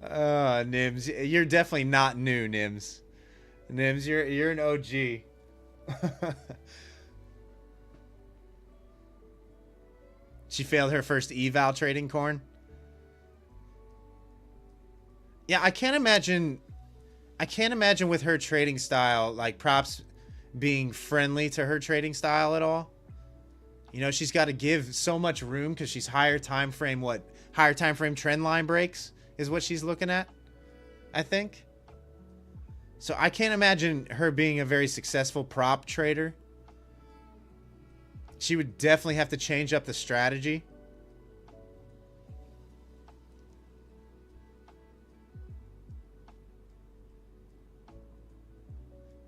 Nims, you're definitely not new, Nims. Nims, you're an OG. She failed her first eval trading corn. Yeah, I can't imagine with her trading style, like, props being friendly to her trading style at all. You know, she's got to give so much room because she's higher time frame. What higher time frame trend line breaks is what she's looking at, I think. So I can't imagine her being a very successful prop trader. She would definitely have to change up the strategy.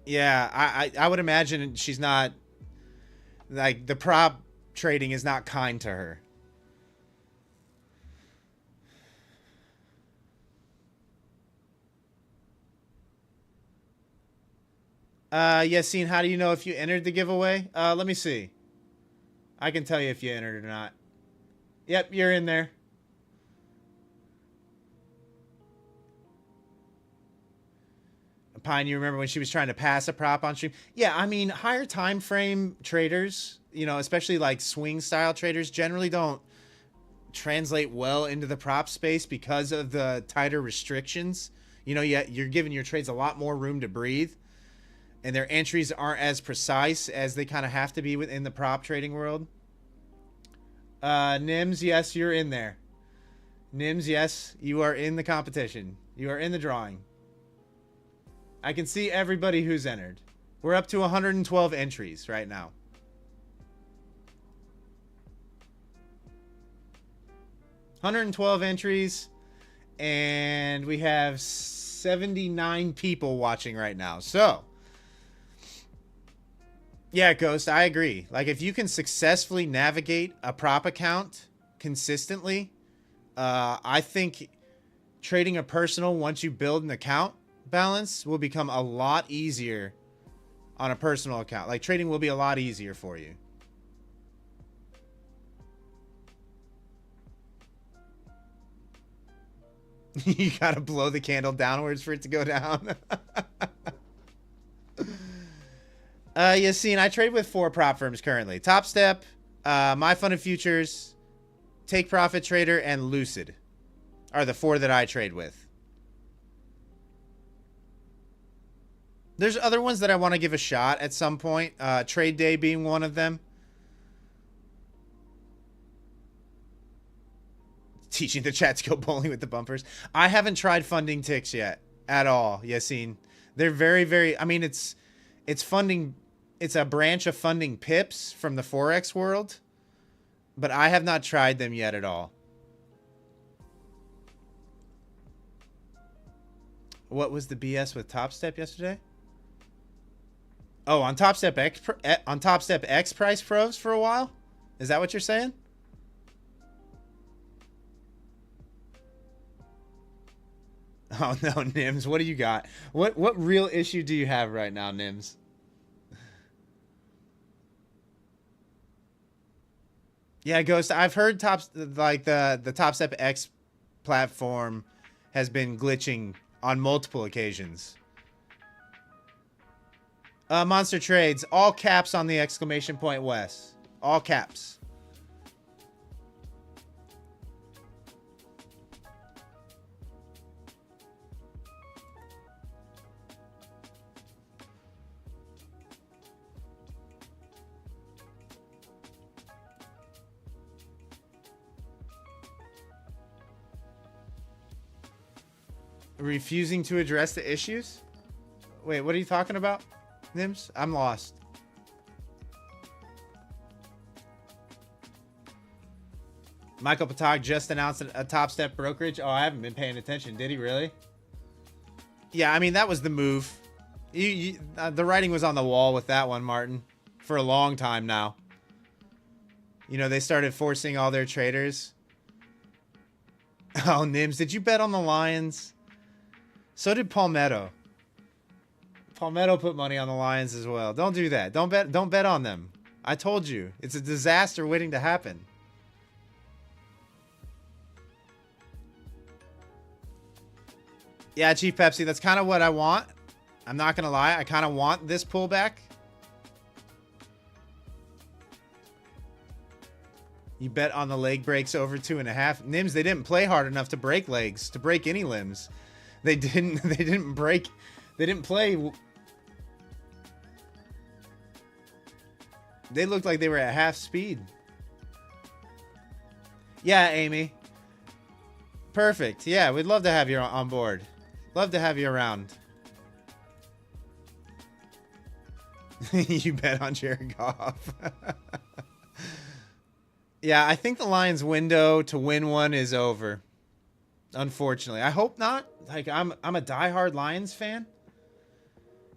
Yeah, I would imagine she's not, like, the prop trading is not kind to her. Yassine, how do you know if you entered the giveaway? Let me see. I can tell you if you entered or not. Yep, you're in there. Pine, you remember when she was trying to pass a prop on stream? Yeah, I mean, higher time frame traders, you know, especially like swing style traders, generally don't translate well into the prop space because of the tighter restrictions. You know, you're giving your trades a lot more room to breathe, and their entries aren't as precise as they kind of have to be within the prop trading world. Nims, yes, you're in there. Nims, yes, you are in the competition. You are in the drawing. I can see everybody who's entered. We're up to 112 entries right now. $112 and we have 79 people watching right now. So, yeah, Ghost, I agree. Like, if you can successfully navigate a prop account consistently, I think trading a personal once you build an account balance will become a lot easier on a personal account. Like, trading will be a lot easier for you. You gotta blow the candle downwards for it to go down. Yassine, I trade with 4 prop firms currently. Top Step, My Fund of Futures, TakeProfitTrader, and Lucid are the 4 that I trade with. There's other ones that I want to give a shot at some point. Trade Day being one of them. Teaching the chat to go bowling with the bumpers. I haven't tried funding ticks yet at all, Yassine. They're very, very... I mean, it's funding... It's a branch of funding pips from the Forex world. But I have not tried them yet at all. What was the BS with Top Step yesterday? Oh, on Top Step X price pros for a while? Is that what you're saying? Oh no, Nims, what do you got? What real issue do you have right now, Nims? Yeah, Ghost, I've heard the Top Step X platform has been glitching on multiple occasions. Monster Trades, all caps on the exclamation point Wes. All caps. Refusing to address the issues? Wait, what are you talking about, Nims? I'm lost. Michael Patag just announced a Top Step brokerage. Oh, I haven't been paying attention. Did he really? Yeah, I mean, that was the move. The writing was on the wall with that one, Martin, for a long time now. You know, they started forcing all their traders. Oh, Nims, did you bet on the Lions? So did Palmetto. Palmetto put money on the Lions as well. Don't do that. Don't bet on them. I told you. It's a disaster waiting to happen. Yeah, Chief Pepsi, that's kind of what I want. I'm not going to lie. I kind of want this pullback. You bet on the leg breaks over 2.5. Nims, they didn't play hard enough to break legs, to break any limbs. They didn't break. They didn't play. They looked like they were at half speed. Yeah, Amy. Perfect. Yeah, we'd love to have you on board. Love to have you around. You bet on Jared Goff. Yeah, I think the Lions' window to win one is over. Unfortunately. I hope not. Like, I'm a diehard Lions fan.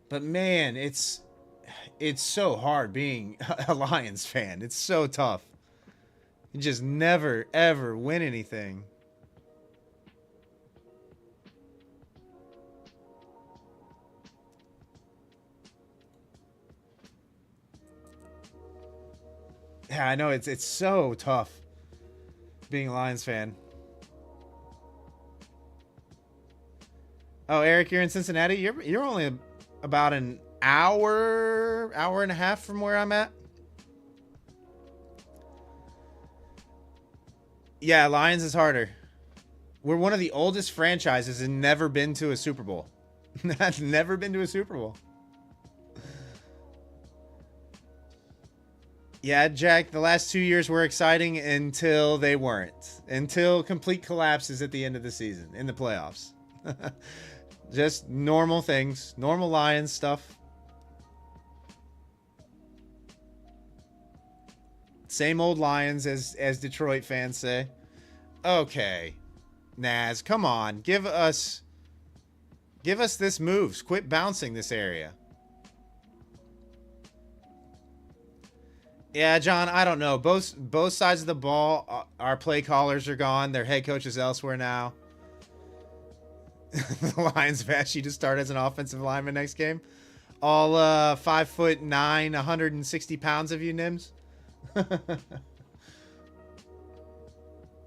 But man, it's so hard being a Lions fan. It's so tough. You just never, ever win anything. Yeah, I know. It's so tough being a Lions fan. Oh, Eric, you're in Cincinnati? You're only about an hour and a half from where I'm at. Yeah, Lions is harder. We're one of the oldest franchises and never been to a Super Bowl. That's never been to a Super Bowl. Yeah, Jack, the last 2 years were exciting until they weren't. Until complete collapses at the end of the season in the playoffs. Just normal things. Normal Lions stuff. Same old Lions, as Detroit fans say. Okay. Naz, come on. Give us this moves. Quit bouncing this area. Yeah, John, I don't know. Both sides of the ball, our play callers are gone. Their head coach is elsewhere now. The Lions have asked you to start as an offensive lineman next game. All 5'9", 160 pounds of you, Nims.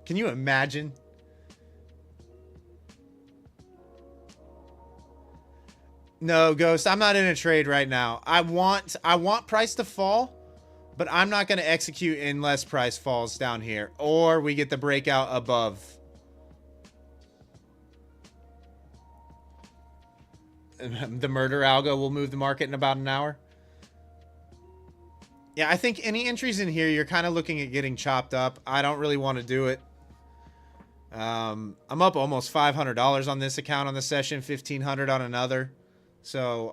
Can you imagine? No, Ghost, I'm not in a trade right now. I want price to fall, but I'm not going to execute unless price falls down here or we get the breakout above. The murder algo will move the market in about an hour. Yeah, I think any entries in here, you're kind of looking at getting chopped up. I don't really want to do it. I'm up almost $500 on this account on the session, $1,500 on another. So,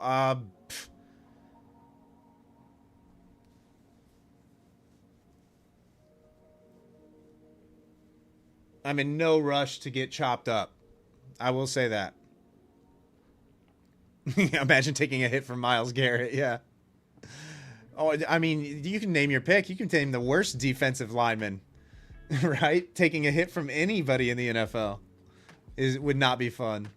I'm in no rush to get chopped up. I will say that. Imagine taking a hit from Myles Garrett. Yeah. Oh, I mean, you can name your pick. You can name the worst defensive lineman, right? Taking a hit from anybody in the NFL would not be fun.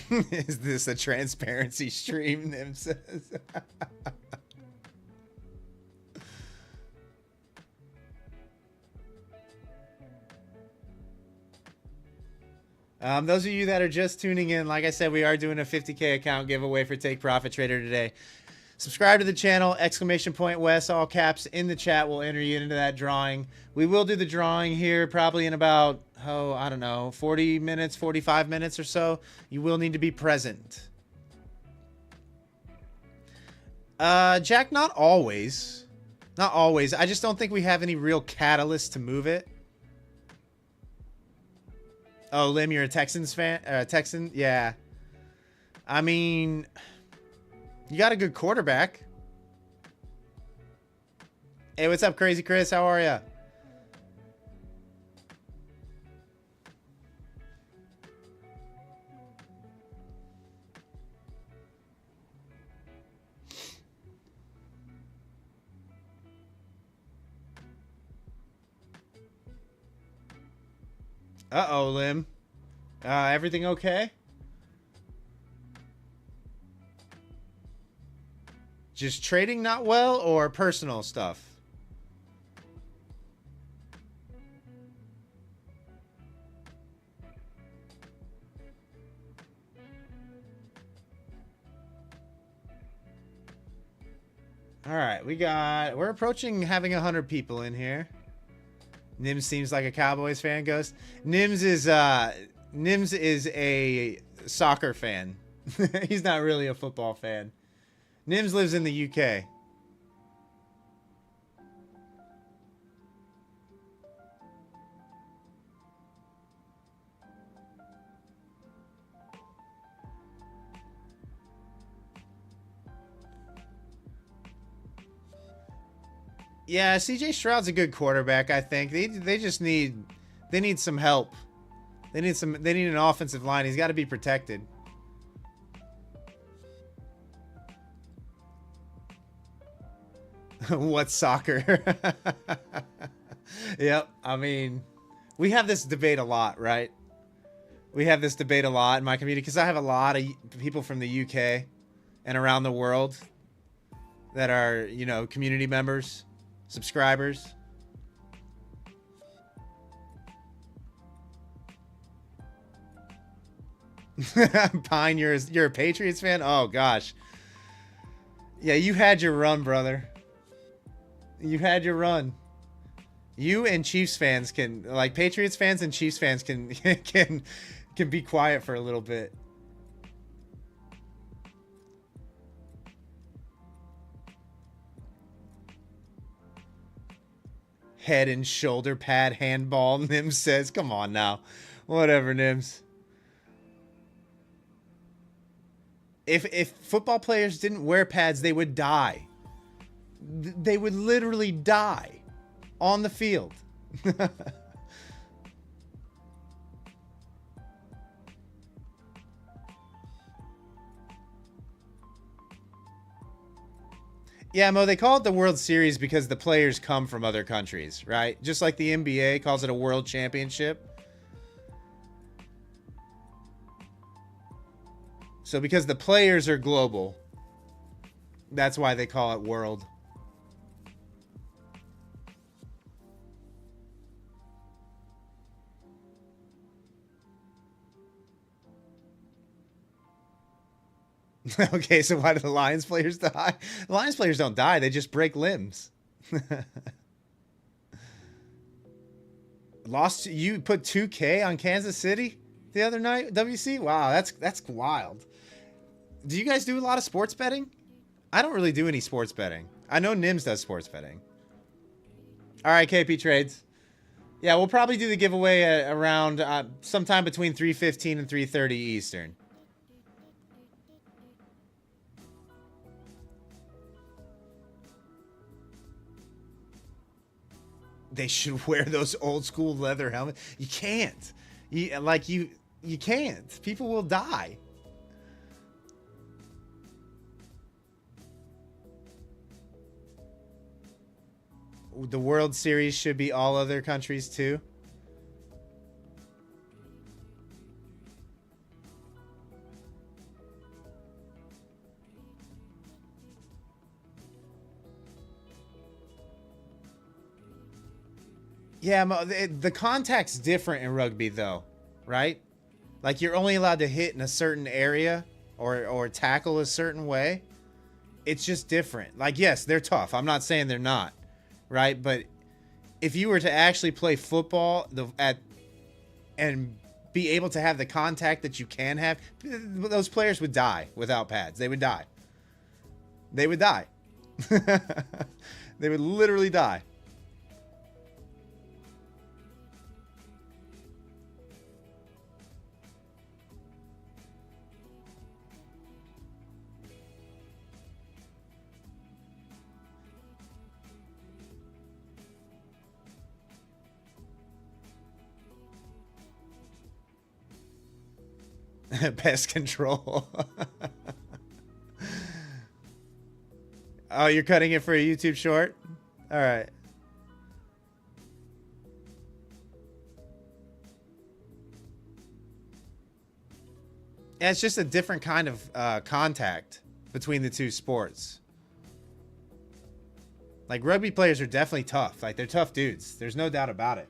Is this a transparency stream? Nim says. Those of you that are just tuning in, like I said, we are doing a 50K account giveaway for TakeProfitTrader today. Subscribe to the channel, !Wes, all caps in the chat will enter you into that drawing. We will do the drawing here probably in about, I don't know, 40 minutes, 45 minutes or so. You will need to be present. Jack, not always. Not always. I just don't think we have any real catalyst to move it. Oh, Lim, you're a Texans fan? Texan? Yeah. I mean, you got a good quarterback. Hey, what's up, Crazy Chris? How are ya? Uh-oh, Lim. Everything okay? Just trading not well or personal stuff? All right, we're approaching having 100 people in here. Nims seems like a Cowboys fan, Ghost. Nims is a soccer fan. He's not really a football fan. Nims lives in the UK. Yeah, CJ Stroud's a good quarterback, I think. They just need some help. They need an offensive line. He's got to be protected. What's soccer? Yep. I mean, we have this debate a lot, right? We have this debate a lot in my community because I have a lot of people from the UK and around the world that are, you know, community members, subscribers. Pine, you're a Patriots fan? Oh gosh. Yeah, you had your run, brother. You had your run. You and Chiefs fans can, like, Patriots fans and Chiefs fans can can be quiet for a little bit. Head and shoulder pad handball, Nims says. Come on now. Whatever, Nims. If football players didn't wear pads, they would die. They would literally die on the field. Yeah, Mo, they call it the World Series because the players come from other countries, right? Just like the NBA calls it a World Championship. So because the players are global, that's why they call it World. Okay, so why do the Lions players die? The Lions players don't die, they just break limbs. You put 2K on Kansas City the other night, WC? Wow, that's wild. Do you guys do a lot of sports betting? I don't really do any sports betting. I know Nims does sports betting. All right, KP Trades. Yeah, we'll probably do the giveaway around sometime between 3:15 and 3:30 Eastern. They should wear those old school leather helmets. You can't. You can't. People will die. The World Series should be all other countries too. Yeah, the contact's different in rugby though, right? Like you're only allowed to hit in a certain area or tackle a certain way. It's just different. Like, yes, they're tough. I'm not saying they're not, right? But if you were to actually play football and be able to have the contact that you can have, those players would die without pads. They would die. They would die. They would literally die. Pest control. Oh, you're cutting it for a YouTube short? All right. Yeah, it's just a different kind of contact between the two sports. Like, rugby players are definitely tough. Like, they're tough dudes. There's no doubt about it.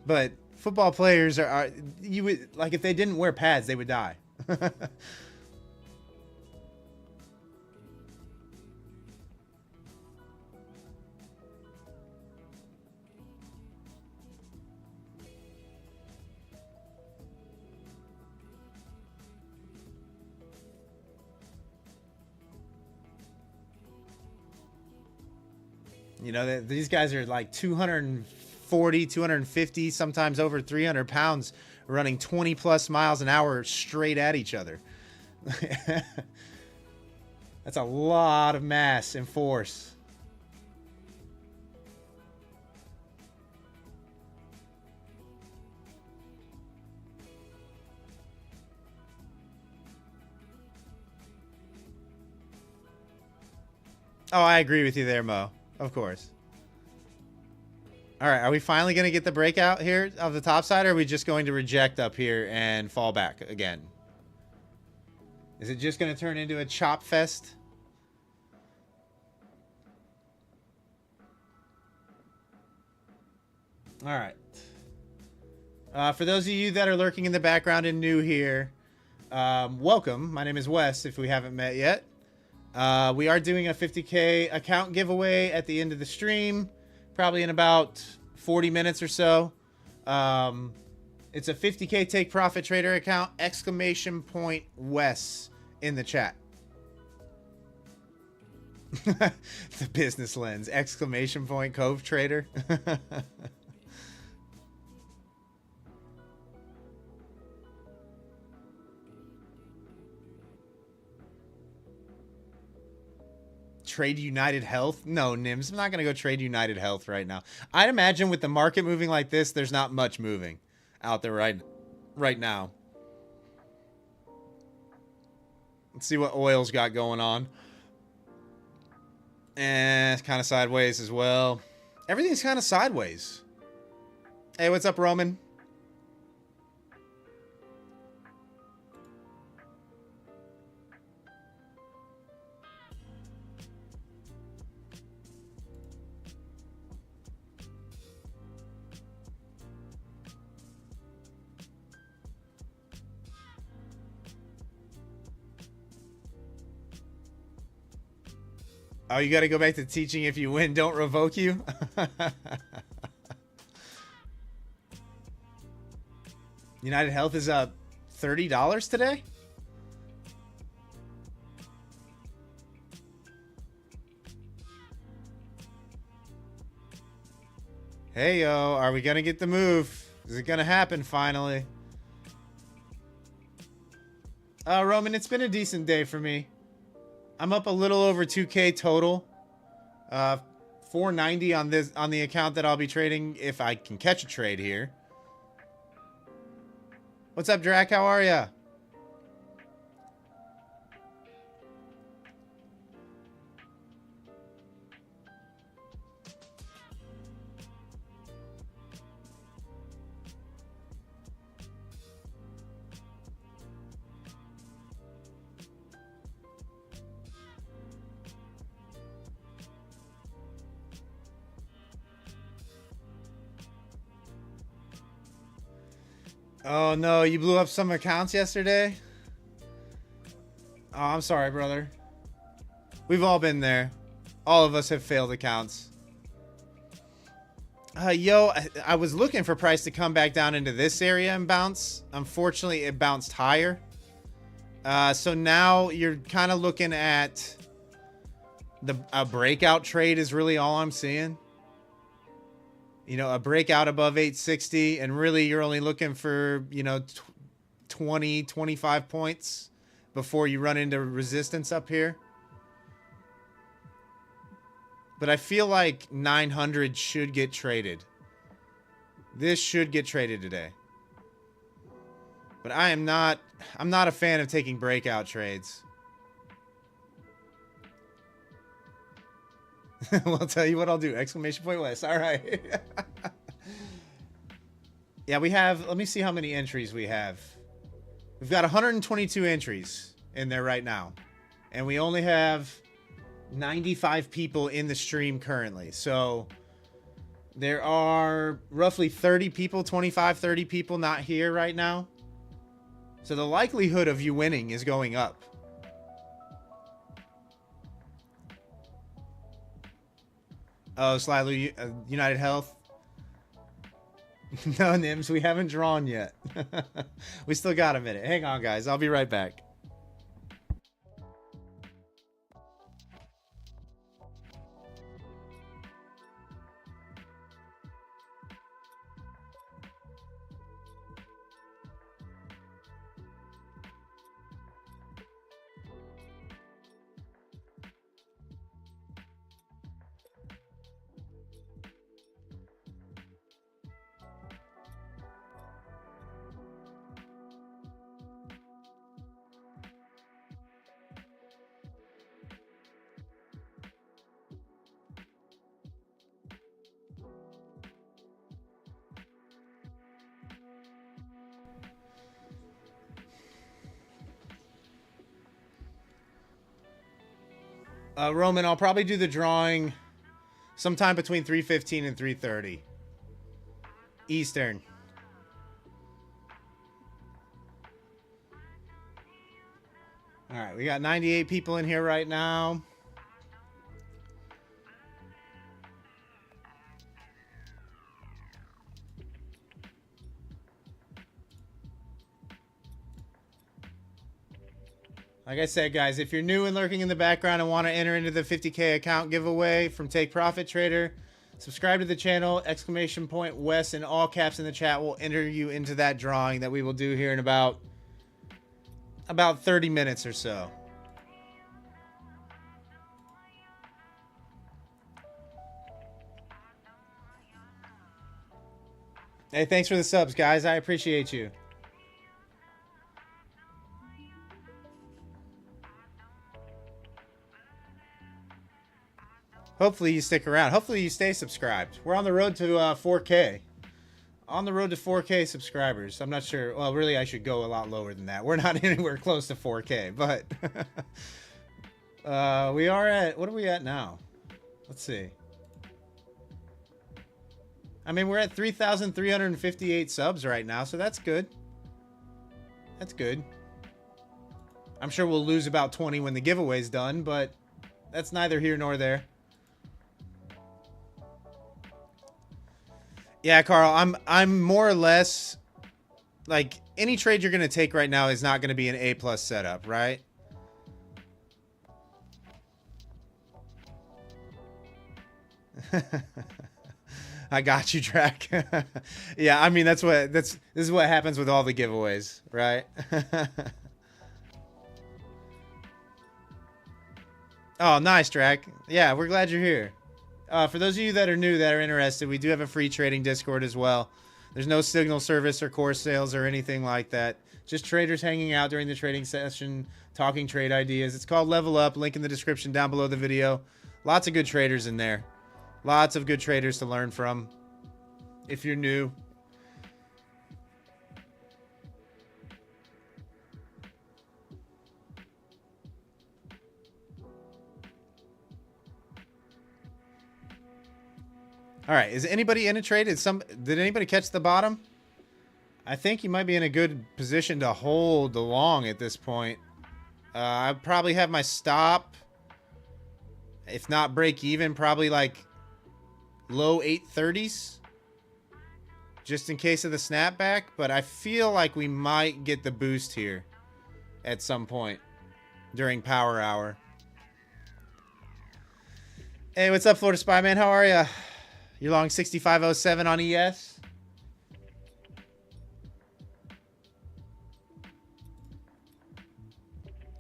But football players are you would, like, if they didn't wear pads, they would die. You know, these guys are like 240, 250, sometimes over 300 pounds, running 20 plus miles an hour straight at each other. That's a lot of mass and force. Oh, I agree with you there, Mo. Of course. All right, are we finally going to get the breakout here of the top side, or are we just going to reject up here and fall back again? Is it just going to turn into a chop fest? All right. For those of you that are lurking in the background and new here, welcome. My name is Wes, if we haven't met yet. We are doing a 50K account giveaway at the end of the stream, probably in about 40 minutes or so. It's a 50K TakeProfitTrader account, !Wes in the chat. The business lens, !Cove Trader. Trade United Health? No, Nims. I'm not going to go trade United Health right now. I'd imagine with the market moving like this, there's not much moving out there right now. Let's see what oil's got going on. It's kind of sideways as well. Everything's kind of sideways. Hey, what's up, Roman? Oh, you got to go back to teaching if you win, don't revoke you? United Health is up $30 today? Hey, yo, are we going to get the move? Is it going to happen finally? Roman, it's been a decent day for me. I'm up a little over 2K total. 490 on the account that I'll be trading if I can catch a trade here. What's up, Drac? How are ya? Oh no, you blew up some accounts yesterday? Oh, I'm sorry, brother. We've all been there. All of us have failed accounts. Yo, I was looking for price to come back down into this area and bounce. Unfortunately, it bounced higher. So now you're kind of looking at a breakout trade is really all I'm seeing. You know, a breakout above 860, and really you're only looking for, you know, 20, 25 points before you run into resistance up here. But I feel like 900 should get traded. This should get traded today. But I'm not a fan of taking breakout trades. Well, I'll tell you what I'll do. ! West. All right. Yeah, we have... Let me see how many entries we have. We've got 122 entries in there right now. And we only have 95 people in the stream currently. So there are roughly 30 people, 25, 30 people not here right now. So the likelihood of you winning is going up. Oh, slightly United Health. No, Nims, we haven't drawn yet. We still got a minute. Hang on, guys. I'll be right back. Roman, I'll probably do the drawing sometime between 3:15 and 3:30 Eastern. All right, we got 98 people in here right now. Like I said, guys, if you're new and lurking in the background and want to enter into the 50K account giveaway from TakeProfitTrader, subscribe to the channel, !Wes in all caps in the chat will enter you into that drawing that we will do here in about 30 minutes or so. Hey, thanks for the subs, guys. I appreciate you. Hopefully you stick around. Hopefully you stay subscribed. We're on the road to 4K. On the road to 4K subscribers. I'm not sure. Well, really, I should go a lot lower than that. We're not anywhere close to 4K, but we are at, what are we at now? Let's see. I mean, we're at 3,358 subs right now, so that's good. That's good. I'm sure we'll lose about 20 when the giveaway's done, but that's neither here nor there. Yeah, Carl, I'm more or less like any trade you're going to take right now is not going to be an A+ setup, right? I got you, Drac. Yeah, I mean this is what happens with all the giveaways, right? Oh, nice, Drac. Yeah, we're glad you're here. For those of you that are new that are interested, we do have a free trading Discord as well. There's no signal service or course sales or anything like that. Just traders hanging out during the trading session, talking trade ideas. It's called Level Up. Link in the description down below the video. Lots of good traders in there. Lots of good traders to learn from if you're new. All right, is anybody in a trade? Did anybody catch the bottom? I think you might be in a good position to hold the long at this point. I probably have my stop. If not break even, probably like low 830s. Just in case of the snapback. But I feel like we might get the boost here at some point during power hour. Hey, what's up, Florida Spy Man? How are you? You're long 6507 on ES.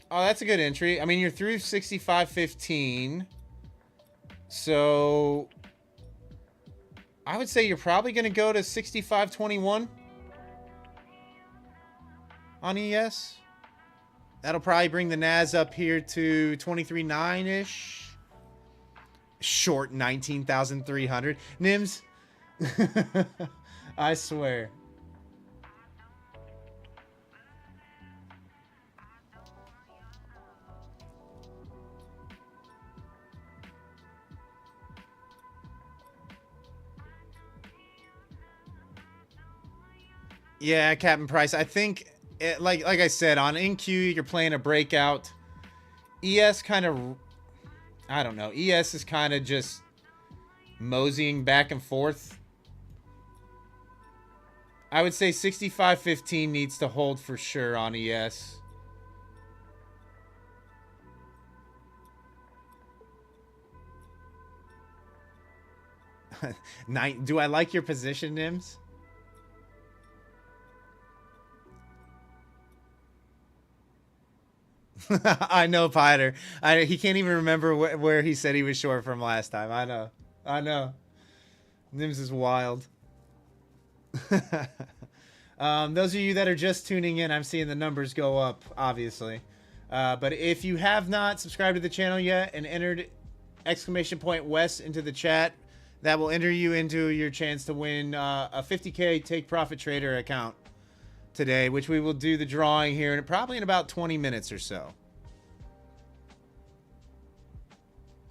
Oh, that's a good entry. I mean, you're through 6515. So I would say you're probably going to go to 6521 on ES. That'll probably bring the NAS up here to 23.9-ish. Short 19,300. Nims. I swear. Yeah, Captain Price. I think, like I said, on NQ, you're playing a breakout. ES kind of... I don't know. ES is kind of just moseying back and forth. I would say 65.15 needs to hold for sure on ES. Do I like your position, Nims? I know, Piter. He can't even remember where he said he was short from last time. I know. I know. Nims is wild. Those of you that are just tuning in, I'm seeing the numbers go up, obviously. But if you have not subscribed to the channel yet and entered !Wes into the chat, that will enter you into your chance to win a 50K TakeProfitTrader account today, which we will do the drawing here probably in about 20 minutes or so.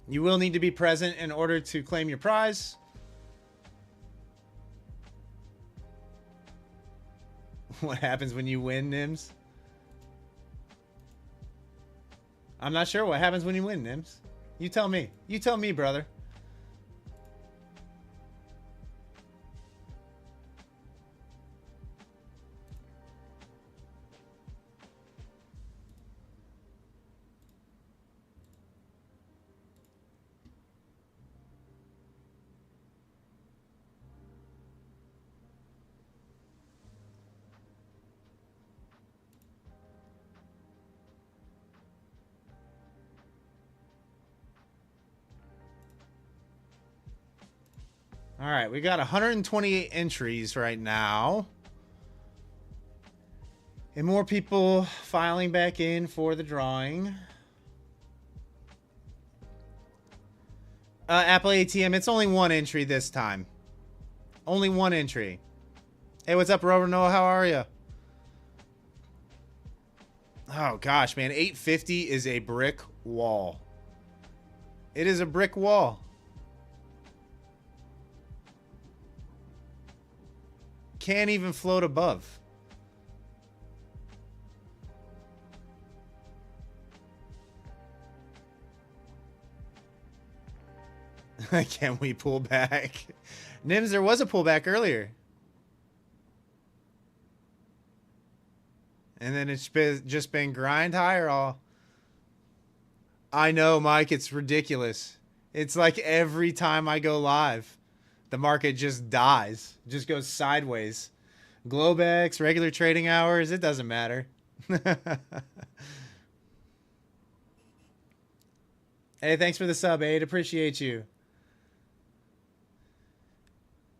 You will need to be present in order to claim your prize. What happens when you win, Nims? I'm not sure what happens when you win, Nims. You tell me. You tell me, brother. All right, we got 128 entries right now. And more people filing back in for the drawing. Apple ATM, it's only one entry this time. Only one entry. Hey, what's up, Robert Noah? How are you? Oh, gosh, man. 850 is a brick wall. It is a brick wall. Can't even float above. Can we pull back? Nims, there was a pullback earlier. And then it's just been grind higher all. I know, Mike. It's ridiculous. It's like every time I go live, the market just dies. Just goes sideways. Globex, regular trading hours, it doesn't matter. Hey, thanks for the sub, Aid. Appreciate you.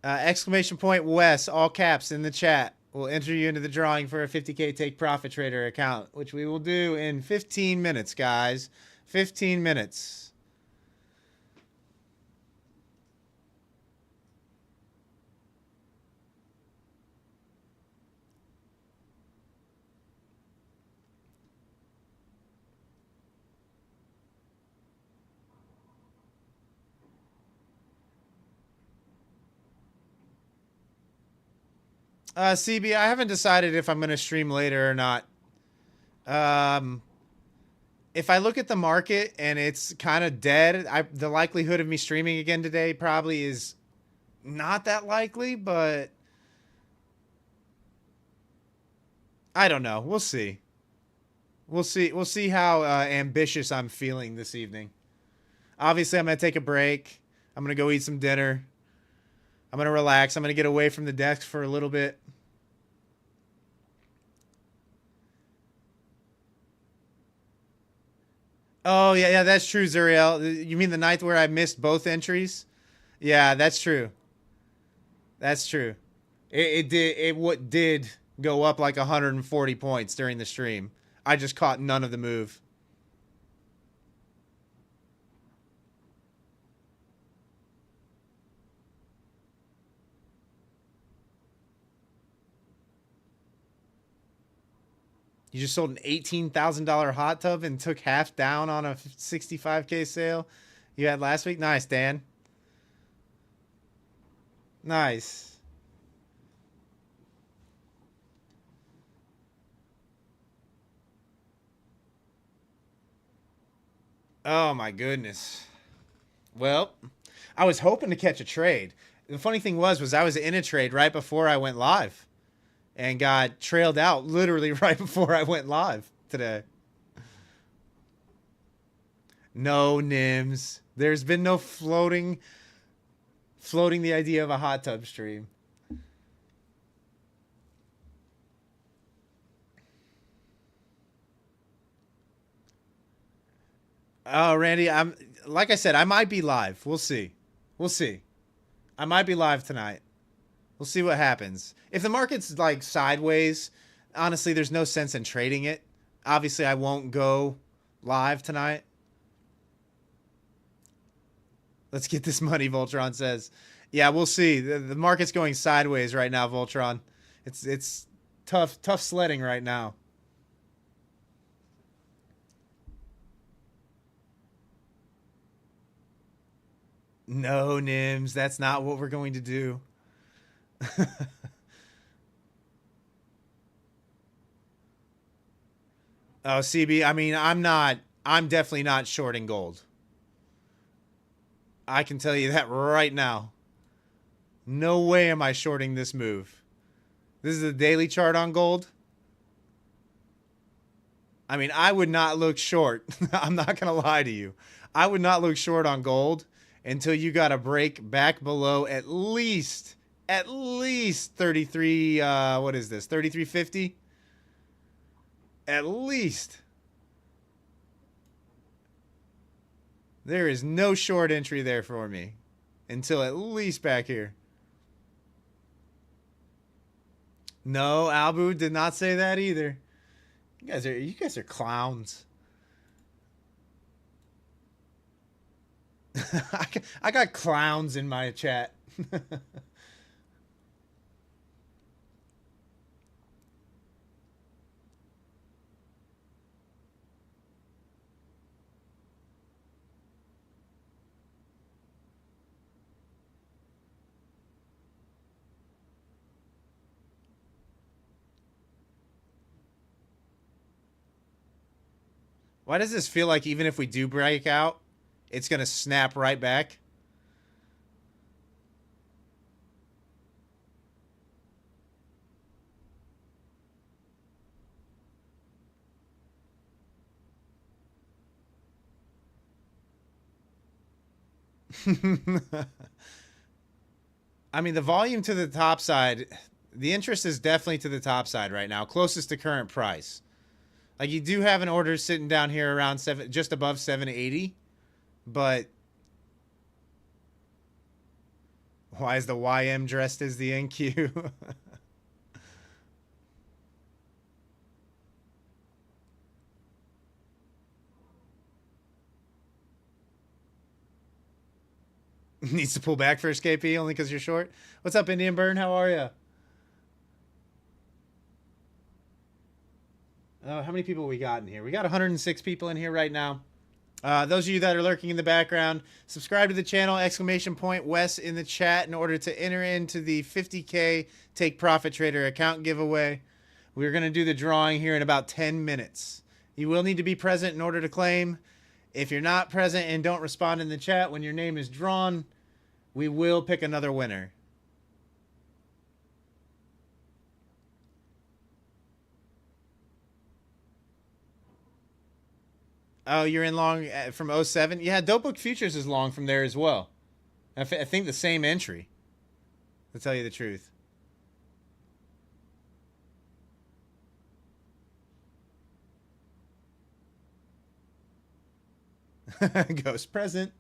Exclamation point Wes, all caps in the chat. We'll enter you into the drawing for a 50K Take Profit Trader account, which we will do in 15 minutes, guys. 15 minutes. CB, I haven't decided if I'm going to stream later or not. If I look at the market and it's kind of dead, the likelihood of me streaming again today probably is not that likely, but I don't know. We'll see. We'll see. We'll see how ambitious I'm feeling this evening. Obviously, I'm going to take a break. I'm going to go eat some dinner. I'm going to relax. I'm going to get away from the desk for a little bit. Oh, yeah, that's true, Zuriel. You mean the night where I missed both entries? Yeah, that's true. That's true. What did go up like 140 points during the stream. I just caught none of the move. You just sold an $18,000 hot tub and took half down on a 65K sale you had last week? Nice, Dan. Nice. Oh, my goodness. Well, I was hoping to catch a trade. The funny thing was I was in a trade right before I went live. And got trailed out literally right before I went live today. No, Nims. There's been no floating the idea of a hot tub stream. Oh, Randy, like I said, I might be live. We'll see. We'll see. I might be live tonight. We'll see what happens. If the market's like sideways, honestly, there's no sense in trading it. Obviously, I won't go live tonight. Let's get this money, Voltron says. Yeah, we'll see. The market's going sideways right now, Voltron. It's tough sledding right now. No, Nims, that's not what we're going to do. Oh, CB, I mean, I'm definitely not shorting gold. I can tell you that right now. No way am I shorting this move. This is a daily chart on gold. I mean, I would not look short. I'm not going to lie to you. I would not look short on gold until you got a break back below at least 33, what is this, 33.50? At least. There is no short entry there for me until at least back here. No, Albu did not say that either. You guys are clowns. I got clowns in my chat. Why does this feel like even if we do break out, it's going to snap right back? I mean, the volume to the top side, the interest is definitely to the top side right now, closest to current price. Like, you do have an order sitting down here around just above 780, but why is the YM dressed as the NQ? Needs to pull back for KP only because you're short. What's up, Indian Burn? How are you? How many people we got in here? We got 106 people in here right now. Those of you that are lurking in the background, subscribe to the channel, exclamation point Wes in the chat in order to enter into the 50K Take Profit Trader account giveaway. We're going to do the drawing here in about 10 minutes. You will need to be present in order to claim. If you're not present and don't respond in the chat when your name is drawn, we will pick another winner. Oh, you're in long from 07? Yeah, Dope Book Futures is long from there as well. I think the same entry, to tell you the truth. Ghost present.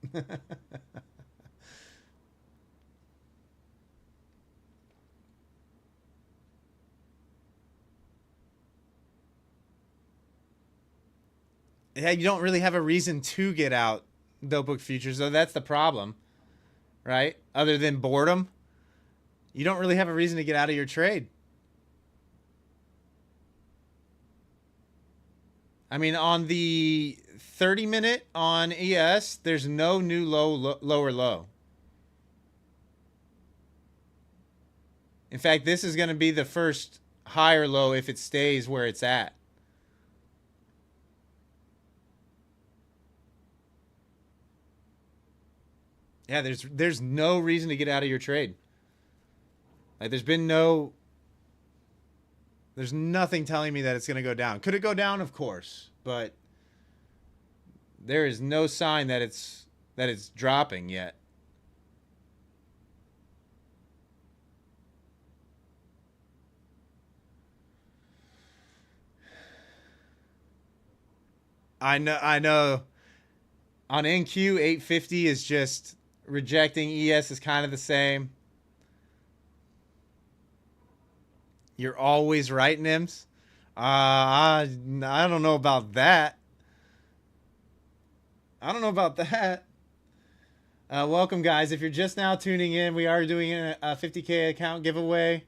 Yeah, you don't really have a reason to get out Dope Book Futures, though. That's the problem, right? Other than boredom, you don't really have a reason to get out of your trade. I mean, on the 30-minute on ES, there's no new lower low. In fact, this is going to be the first higher low if it stays where it's at. Yeah, there's no reason to get out of your trade. Like, there's nothing telling me that it's going to go down. Could it go down? Of course, but there is no sign that it's dropping yet. I know. On NQ, 850 is just rejecting. ES is kind of the same. You're always right, Nims. I don't know about that. I don't know about that. Welcome, guys. If you're just now tuning in, we are doing a 50K account giveaway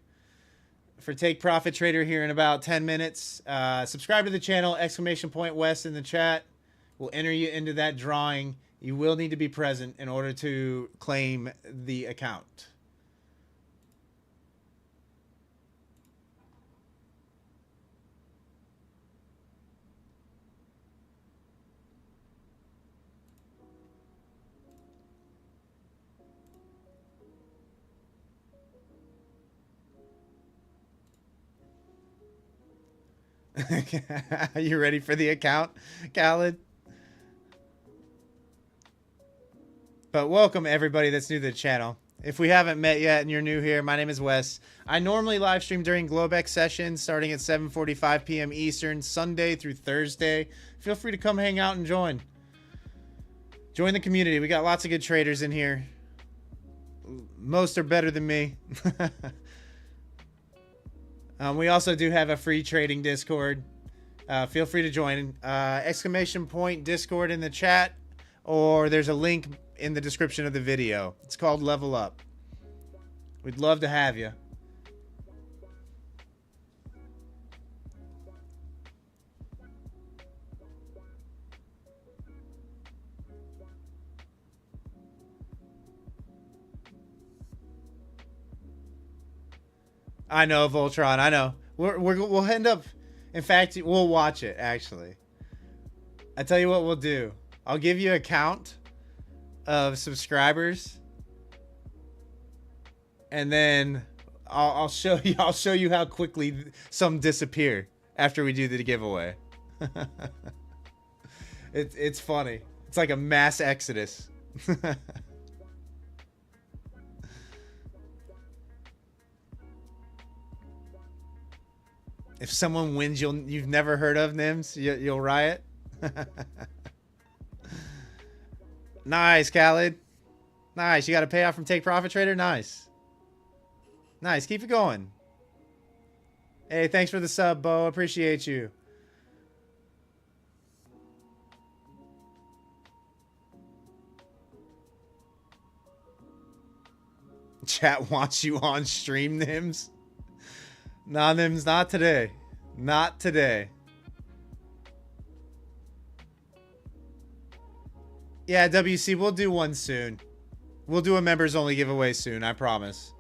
for Take Profit Trader here in about 10 minutes. Subscribe to the channel, exclamation point West in the chat. We'll enter you into that drawing. You will need to be present in order to claim the account. Are you ready for the account, Khaled? But welcome everybody that's new to the channel. If we haven't met yet and you're new here, my name is Wes. I normally live stream during globex sessions starting at 7:45 p.m. Eastern, Sunday through Thursday. Feel free to come hang out and join. Join the community. We got lots of good traders in here. Most are better than me. We also do have a free trading Discord. Feel free to join. Exclamation point Discord in the chat, or there's a link in the description of the video. It's called Level Up. We'd love to have you. I know, Voltron. I know. We'll end up... In fact, we'll watch it, actually. I tell you what we'll do. I'll give you a count of subscribers. And then I'll show you how quickly some disappear after we do the giveaway. It's funny. It's like a mass exodus. If someone wins you've never heard of, Nims, you'll riot. Nice, Khaled. Nice. You got a payoff from TakeProfitTrader? Nice. Nice. Keep it going. Hey, thanks for the sub, Bo. Appreciate you. Chat wants you on stream, Nims. Nah, Nims, not today. Not today. Yeah, WC, we'll do one soon. We'll do a members only giveaway soon, I promise.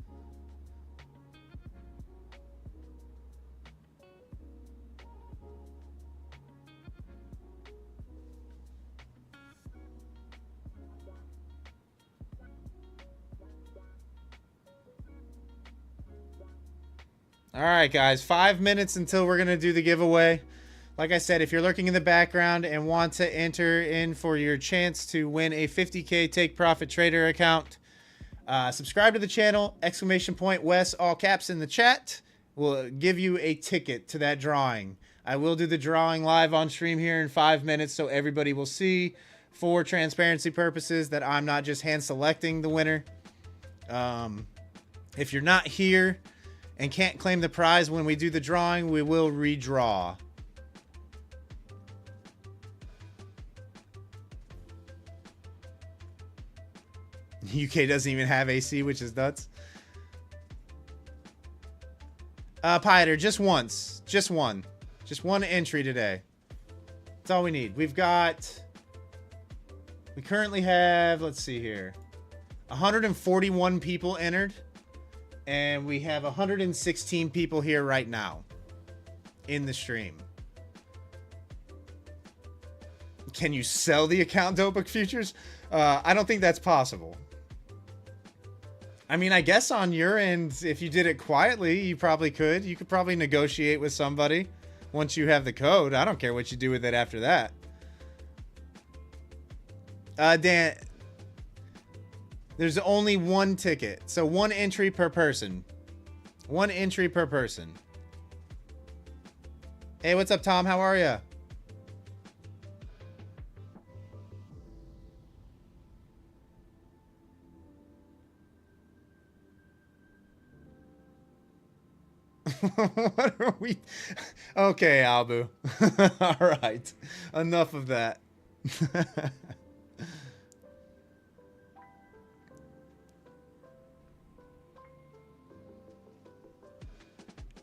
All right, guys, 5 minutes until we're going to do the giveaway. Like I said, if you're lurking in the background and want to enter in for your chance to win a 50K TakeProfitTrader account, subscribe to the channel, exclamation point Wes, all caps in the chat. We'll give you a ticket to that drawing. I will do the drawing live on stream here in 5 minutes so everybody will see, for transparency purposes, that I'm not just hand selecting the winner. If you're not here and can't claim the prize when we do the drawing, we will redraw. UK doesn't even have AC, which is nuts. Pieter, just once. Just one. Just one entry today. That's all we need. We currently have, let's see here, 141 people entered. And we have 116 people here right now in the stream. Can you sell the account, Dobook Futures? I don't think that's possible. I mean, I guess on your end, if you did it quietly, you probably could. You could probably negotiate with somebody once you have the code. I don't care what you do with it after that. Dan, there's only one ticket. So one entry per person. One entry per person. Hey, what's up, Tom? How are you? What are we? Okay, Albu. All right. Enough of that.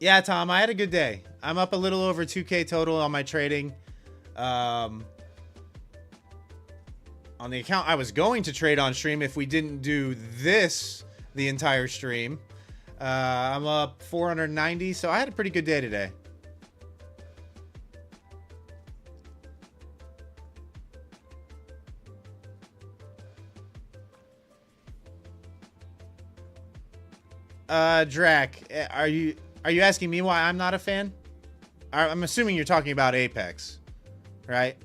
Yeah, Tom, I had a good day. I'm up a little over 2K total on my trading. On on the account I was going to trade on stream if we didn't do this the entire stream. I'm up 490, so I had a pretty good day today. Drac, are you asking me why I'm not a fan? I'm assuming you're talking about Apex, right?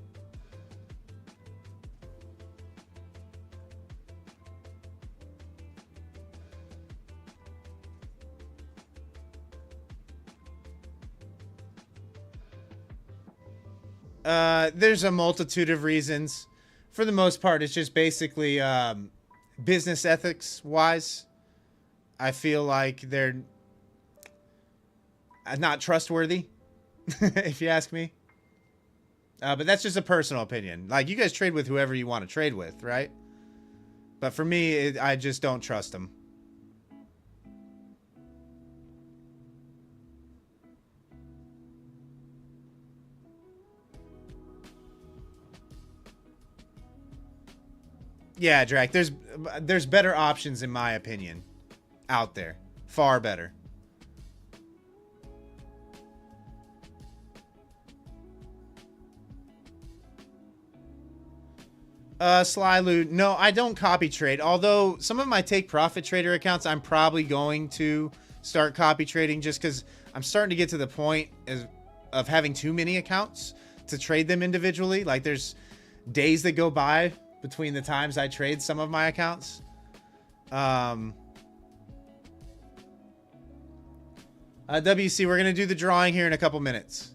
There's a multitude of reasons. For the most part, it's just basically business ethics wise. I feel like they're not trustworthy, if you ask me. But that's just a personal opinion. Like, you guys trade with whoever you want to trade with, right? But for me, I just don't trust them. Yeah, Drac, there's better options in my opinion out there. Far better. Sly Loot. No, I don't copy trade. Although some of my TakeProfitTrader accounts, I'm probably going to start copy trading just because I'm starting to get to the point of having too many accounts to trade them individually. Like, there's days that go by between the times I trade some of my accounts. WC, we're going to do the drawing here in a couple minutes.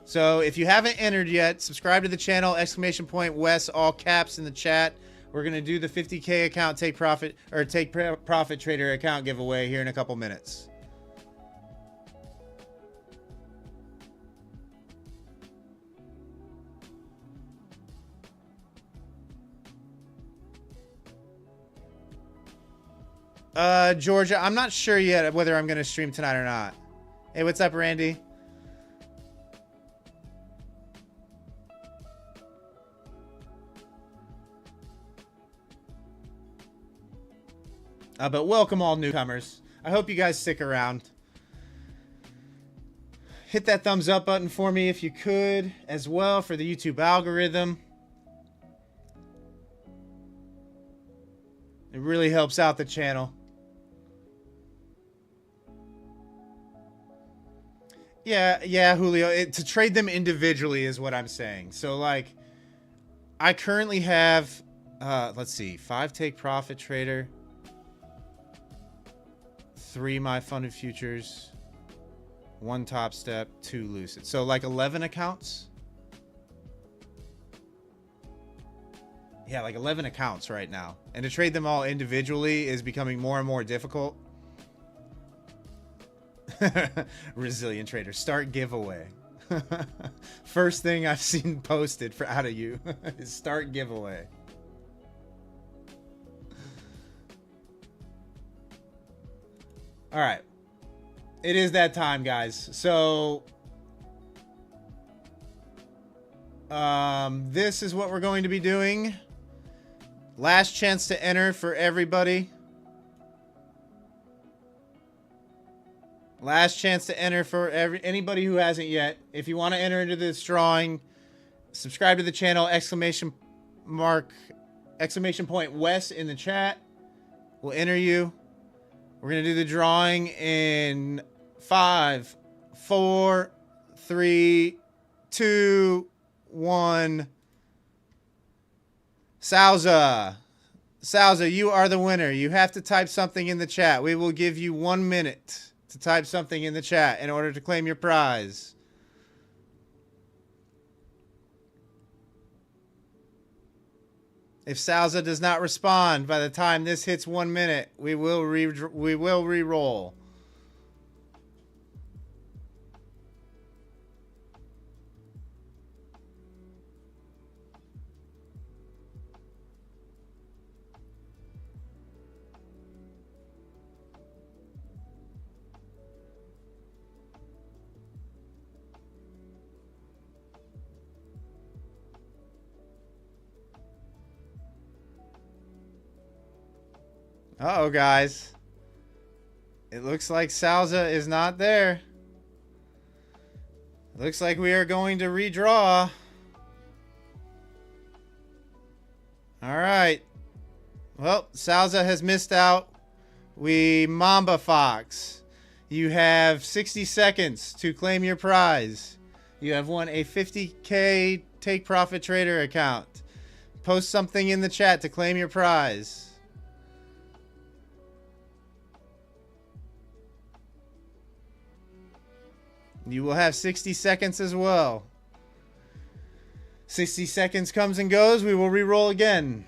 So if you haven't entered yet, subscribe to the channel, !Wes, all caps in the chat. We're going to do the 50K account take profit trader account giveaway here in a couple minutes. Georgia, I'm not sure yet whether I'm going to stream tonight or not. Hey, what's up, Randy? But welcome all newcomers. I hope you guys stick around. Hit that thumbs up button for me if you could, as well, for the YouTube algorithm. It really helps out the channel. Yeah, Julio. To trade them individually is what I'm saying. So, like, I currently have, let's see, 5 TakeProfitTrader, 3 My Funded Futures, 1 Top Step, 2 Lucid. So, like, 11 accounts. Yeah, like 11 accounts right now. And to trade them all individually is becoming more and more difficult. Resilient Trader, start giveaway. First thing I've seen posted for out of you is start giveaway. All right. It is that time, guys. So this is what we're going to be doing. Last chance to enter for everybody. Last chance to enter for anybody who hasn't yet. If you want to enter into this drawing, subscribe to the channel, !Wes in the chat. We'll enter you. We're going to do the drawing in 5, 4, 3, 2, 1. Salza, you are the winner. You have to type something in the chat. We will give you 1 minute to type something in the chat in order to claim your prize. If Salza does not respond by the time this hits 1 minute, we will re-roll. Uh-oh, guys. It looks like Salza is not there. Looks like we are going to redraw. All right. Well, Salza has missed out. We Mamba Fox. You have 60 seconds to claim your prize. You have won a 50K TakeProfitTrader account. Post something in the chat to claim your prize. You will have 60 seconds as well. 60 seconds comes and goes. We will re-roll again.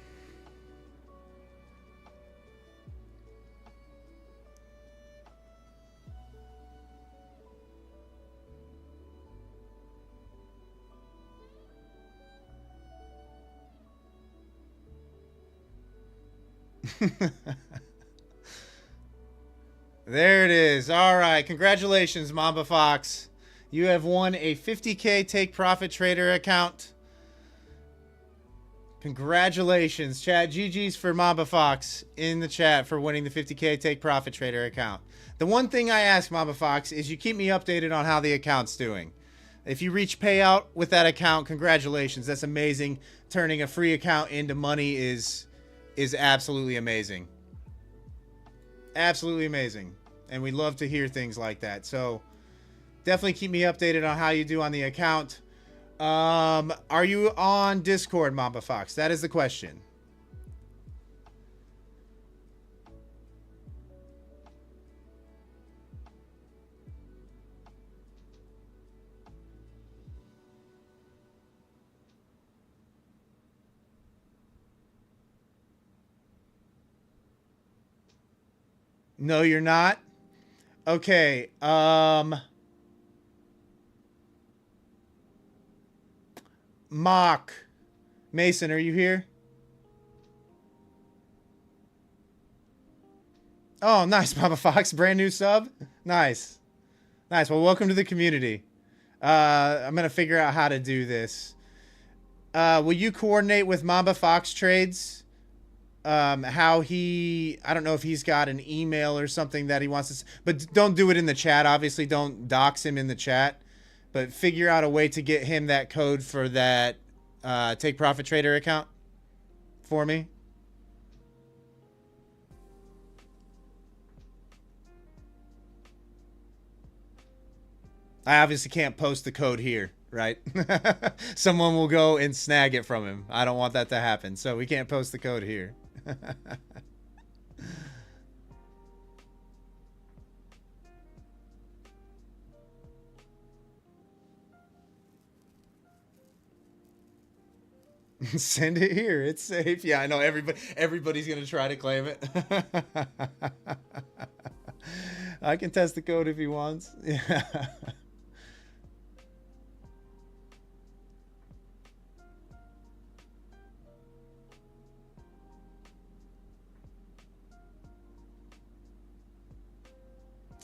There it is. All right. Congratulations, Mamba Fox. You have won a 50K TakeProfitTrader account. Congratulations, chat. GG's for Mamba Fox in the chat for winning the 50K TakeProfitTrader account. The one thing I ask, Mamba Fox, is you keep me updated on how the account's doing. If you reach payout with that account, congratulations. That's amazing. Turning a free account into money is absolutely amazing. Absolutely amazing. And we love to hear things like that. So definitely keep me updated on how you do on the account. Are you on Discord, Mamba Fox? That is the question. No, you're not? Okay. Mock. Mason, are you here? Oh, nice, Mama Fox. Brand new sub. Nice. Nice. Well, welcome to the community. I'm going to figure out how to do this. Will you coordinate with Mamba Fox Trades? How he, I don't know if he's got an email or something that he wants to, but don't do it in the chat. Obviously, don't dox him in the chat, but figure out a way to get him that code for that TakeProfitTrader account for me. I obviously can't post the code here, right? Someone will go and snag it from him. I don't want that to happen, so we can't post the code here. Send it here. It's safe. Yeah, I know everybody's going to try to claim it. I can test the code if he wants. Yeah.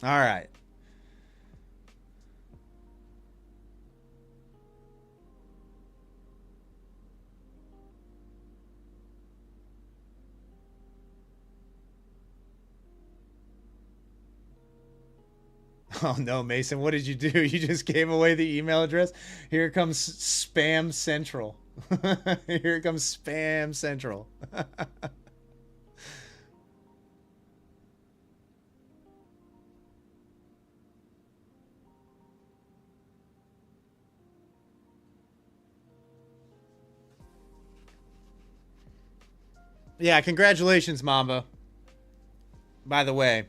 All right. Oh no, Mason, what did you do? You just gave away the email address. Here comes Spam Central. Here comes Spam Central. Yeah, congratulations, Mamba. By the way,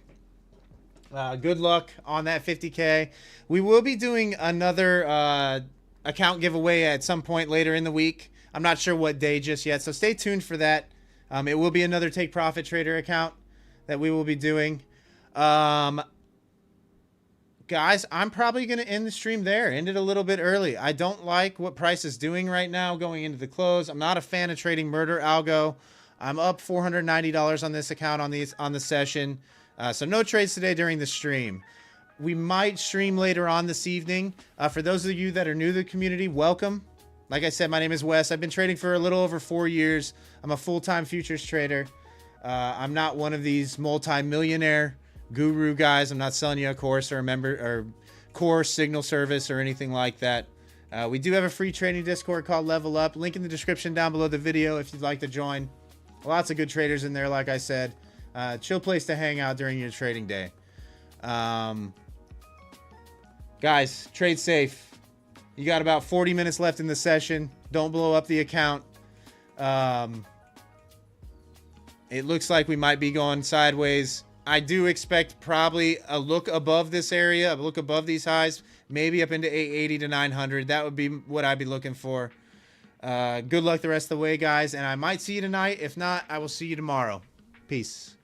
good luck on that 50K. We will be doing another account giveaway at some point later in the week. I'm not sure what day just yet, so stay tuned for that. It will be another TakeProfitTrader account that we will be doing. Guys, I'm probably going to end the stream there. End it a little bit early. I don't like what price is doing right now going into the close. I'm not a fan of trading murder algo. I'm up $490 on this account on the session. So no trades today during the stream. We might stream later on this evening. For those of you that are new to the community, welcome. Like I said, my name is Wes. I've been trading for a little over 4 years. I'm a full-time futures trader. I'm not one of these multi-millionaire guru guys. I'm not selling you a course or a member or course, signal service, or anything like that. We do have a free trading Discord called Level Up. Link in the description down below the video if you'd like to join. Lots of good traders in there, like I said. Chill place to hang out during your trading day. Guys, trade safe. You got about 40 minutes left in the session. Don't blow up the account. It looks like we might be going sideways. I do expect probably a look above this area, a look above these highs, maybe up into 880 to 900. That would be what I'd be looking for. Good luck the rest of the way, guys, and I might see you tonight. If not, I will see you tomorrow. Peace.